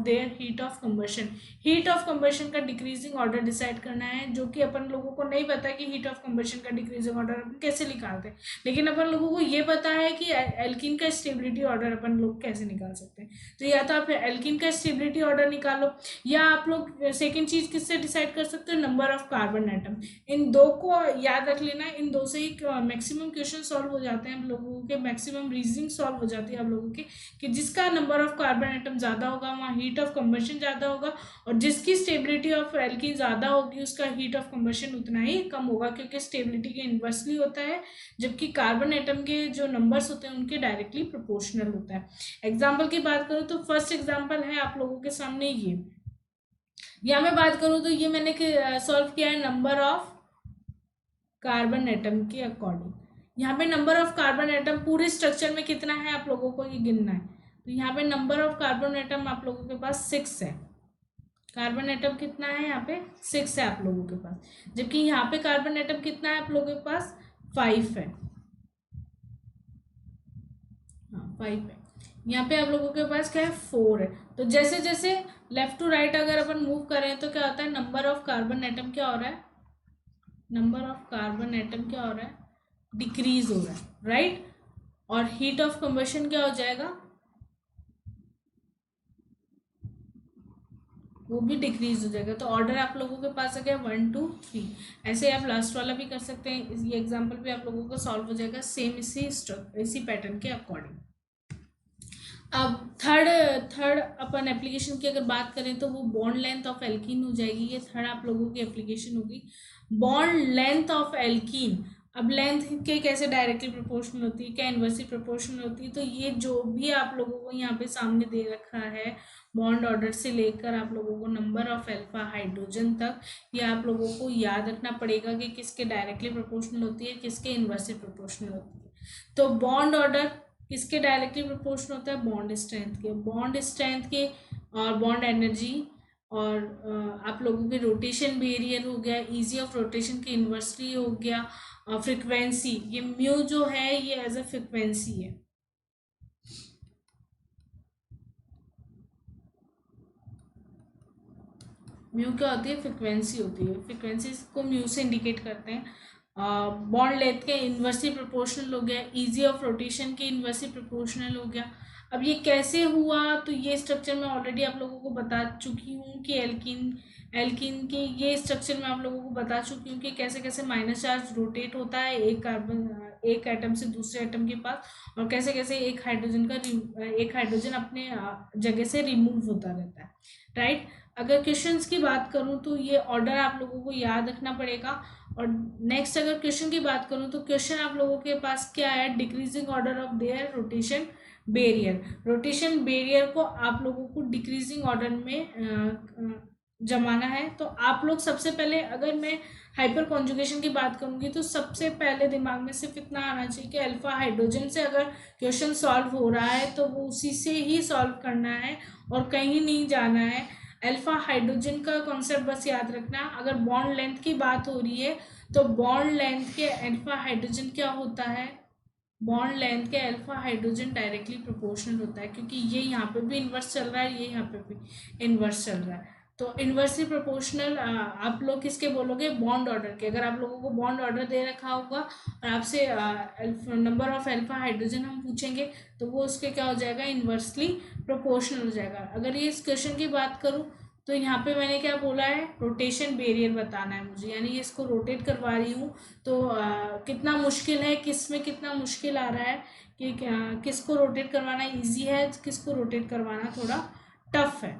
their heat of combustion. Heat of combustion का डिक्रीजिंग ऑर्डर डिसाइड करना है, जो कि अपन लोगों को नहीं पता कि हीट ऑफ कंबशन का डिक्रीजिंग ऑर्डर अपन कैसे निकालते हैं, लेकिन अपन लोगों को ये पता है कि एल्कीन का स्टेबिलिटी ऑर्डर अपन लोग कैसे निकाल सकते हैं। तो या तो आप एल्कीन का स्टेबिलिटी ऑर्डर निकालो, या आप लोग सेकेंड चीज किससे डिसाइड कर सकते हो, नंबर ऑफ कार्बन एटम। इन दो को याद रख लेना, इन दो से ही मैक्सिमम क्वेश्चन सॉल्व हो जाते हैं हम लोगों के, मैक्सिमम रीजनिंग सॉल्व हो जाती है हम लोगों की, कि जिसका नंबर ऑफ कार्बन एटम ज़्यादा होगा वहाँ हीट ऑफ कंबशन ज़्यादा होगा, और जिसकी स्टेबिलिटी ऑफ एल्कीन ज़्यादा होगी उसका हीट ऑफ कंबशन उतना ही कम होगा, क्योंकि स्टेबिलिटी के इन्वर्सली होता है, जबकि कार्बन एटम के जो नंबर्स होते हैं उनके डायरेक्टली प्रोपोर्शनल होता है। एग्जाम्पल की बात करूँ तो फर्स्ट एग्जाम्पल है आप लोगों के सामने ये, या मैं बात करूँ तो ये मैंने सॉल्व किया है नंबर ऑफ कार्बन एटम के अकॉर्डिंग। यहाँ पे नंबर ऑफ कार्बन एटम पूरे स्ट्रक्चर में कितना है आप लोगों को ये गिनना है। तो यहाँ पे नंबर ऑफ कार्बन एटम आप लोगों के पास 6 है। कार्बन एटम कितना है यहाँ पे 6 है आप लोगों के पास, जबकि यहाँ पे कार्बन एटम कितना है आप लोगों के पास 5 है। हाँ 5 है। यहाँ पे आप लोगों के पास क्या है 4 है। तो जैसे जैसे लेफ्ट टू राइट अगर अपन मूव करें तो क्या होता है, नंबर ऑफ कार्बन एटम क्या हो रहा है, नंबर ऑफ कार्बन एटम क्या हो रहा है, डिक्रीज हो रहा है, राइट। और हीट ऑफ कंबशन क्या हो जाएगा, वो भी डिक्रीज हो जाएगा। तो ऑर्डर आप लोगों के पास आ गया 1 2 3। ऐसे आप लास्ट वाला भी कर सकते हैं, ये एग्जांपल भी आप लोगों को सॉल्व हो जाएगा सेम इसी पैटर्न के अकॉर्डिंग। अब थर्ड अपन एप्लीकेशन की अगर बात करें तो वो बॉन्ड लेंथ ऑफ एल्कीन हो जाएगी। ये थर्ड आप लोगों की एप्लीकेशन होगी, बॉन्ड लेंथ ऑफ एल्कीन। अब लेंथ के कैसे डायरेक्टली प्रोपोर्शनल होती है, क्या इन्वर्सली प्रोपोर्शनल होती है, तो ये जो भी आप लोगों को यहाँ पे सामने दे रखा है बॉन्ड ऑर्डर से लेकर आप लोगों को नंबर ऑफ अल्फा हाइड्रोजन तक, ये आप लोगों को याद रखना पड़ेगा कि किसके डायरेक्टली प्रोपोर्शनल होती है, किसके इन्वर्सली प्रोपोर्शनल होती है। तो बॉन्ड ऑर्डर किसके डायरेक्टली प्रोपोर्शनल होता है, बॉन्ड स्ट्रेंथ के और बॉन्ड एनर्जी, और आप लोगों के रोटेशन बेरियर हो गया, इजी ऑफ रोटेशन के इन्वर्सली हो गया, फ्रिक्वेंसी, ये म्यू जो है ये एज अ फ्रिक्वेंसी है। म्यू क्या होती है, फ्रिक्वेंसी होती है, फ्रिक्वेंसी को म्यू से इंडिकेट करते हैं। बॉन्ड लेंथ के इन्वर्सली प्रोपोर्शनल हो गया, इजी ऑफ रोटेशन के इन्वर्सली प्रोपोर्शनल हो गया। अब ये कैसे हुआ, तो ये स्ट्रक्चर मैं ऑलरेडी आप लोगों को बता चुकी हूँ कि एल्कीन के ये स्ट्रक्चर मैं आप लोगों को बता चुकी हूँ कि कैसे कैसे माइनस चार्ज रोटेट होता है एक एटम से दूसरे एटम के पास, और कैसे कैसे एक हाइड्रोजन अपने जगह से रिमूव होता रहता है, राइट। अगर क्वेश्चंस की बात करूं तो ये ऑर्डर आप लोगों को याद रखना पड़ेगा। और नेक्स्ट अगर क्वेश्चन की बात करूं तो क्वेश्चन आप लोगों के पास क्या है, decreasing order of there rotation barrier को आप लोगों को डिक्रीजिंग ऑर्डर में जमाना है। तो आप लोग सबसे पहले, अगर मैं हाइपर कॉन्जुगेशन की बात करूंगी तो सबसे पहले दिमाग में सिर्फ इतना आना चाहिए कि अल्फा हाइड्रोजन से अगर क्वेश्चन सॉल्व हो रहा है तो वो उसी से ही सॉल्व करना है और कहीं नहीं जाना है। अल्फा हाइड्रोजन का कॉन्सेप्ट बस याद रखना। अगर बॉन्ड लेंथ की बात हो रही है तो बॉन्ड लेंथ के अल्फा हाइड्रोजन क्या होता है, बॉन्ड लेंथ के अल्फा हाइड्रोजन डायरेक्टली प्रोपोर्शनल होता है, क्योंकि ये यहाँ पे भी इन्वर्स चल रहा है, ये यहाँ पे भी इन्वर्स चल रहा है। तो इन्वर्सली प्रोपोर्शनल आप लोग किसके बोलोगे, बॉन्ड ऑर्डर के। अगर आप लोगों को बॉन्ड ऑर्डर दे रखा होगा और आपसे नंबर ऑफ अल्फा हाइड्रोजन हम पूछेंगे तो वो उसके क्या हो जाएगा, इन्वर्सली प्रोपोर्शनल हो जाएगा। अगर ये इस क्वेश्चन की बात करूँ तो यहाँ पे मैंने क्या बोला है, रोटेशन बेरियर बताना है मुझे, यानी इसको रोटेट करवा रही हूँ तो कितना मुश्किल है, किस में कितना मुश्किल आ रहा है कि किसको रोटेट करवाना ईजी है, किसको रोटेट करवाना थोड़ा टफ है।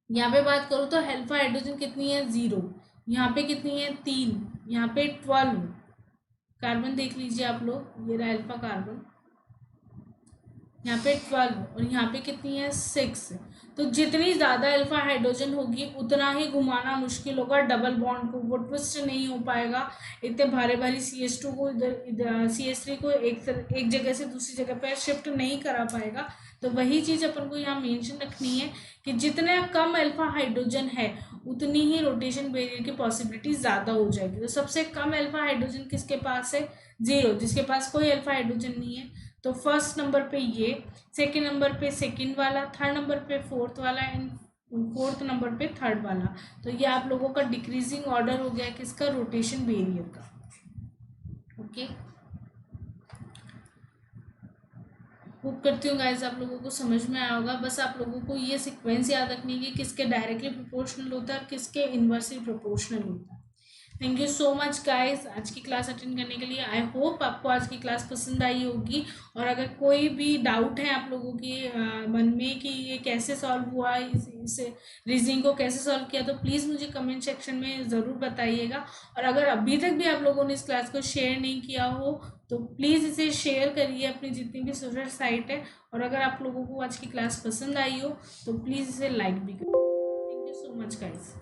यहाँ पे बात करूँ तो अल्फा हाइड्रोजन कितनी है 0, यहाँ पे कितनी है 3, यहाँ पे 12 कार्बन देख लीजिए आप लोग, ये रहा अल्फा कार्बन, यहाँ पे 12 और यहाँ पे कितनी है 6। तो जितनी ज़्यादा अल्फा हाइड्रोजन होगी उतना ही घुमाना मुश्किल होगा डबल बॉन्ड को, वो ट्विस्ट नहीं हो पाएगा। इतने भारी भारी CH2 को इधर CH3 को एक जगह से दूसरी जगह पर शिफ्ट नहीं करा पाएगा। तो वही चीज़ अपन को यहाँ मेंशन रखनी है कि जितने कम अल्फा हाइड्रोजन है उतनी ही रोटेशन बेरियर की पॉसिबिलिटी ज़्यादा हो जाएगी। तो सबसे कम अल्फा हाइड्रोजन किसके पास है, 0, जिसके पास कोई अल्फा हाइड्रोजन नहीं है। तो फर्स्ट नंबर पे ये, सेकंड नंबर पे सेकंड वाला, थर्ड नंबर पे फोर्थ वाला एंड फोर्थ नंबर पे थर्ड वाला। तो ये आप लोगों का डिक्रीजिंग ऑर्डर हो गया किसका, रोटेशन बैरियर का। ओके, होप करती हूँ गाइज आप लोगों को समझ में आया होगा। बस आप लोगों को ये सीक्वेंस याद रखनी है कि किसके डायरेक्टली प्रोपोर्शनल होता है और किसके इनवर्सली प्रोपोर्शनल होता है। Thank you so much guys आज की क्लास अटेंड करने के लिए। आई होप आपको आज की क्लास पसंद आई होगी। और अगर कोई भी डाउट है आप लोगों के मन में कि ये कैसे सॉल्व हुआ, इस रीजनिंग को कैसे सॉल्व किया, तो प्लीज़ मुझे कमेंट सेक्शन में ज़रूर बताइएगा। और अगर अभी तक भी आप लोगों ने इस क्लास को शेयर नहीं किया हो तो प्लीज़ इसे शेयर करिए अपनी जितनी भी सोशल साइट है। और अगर आप लोगों को आज की क्लास पसंद आई हो तो प्लीज़ इसे लाइक भी करिए। Thank you so much guys.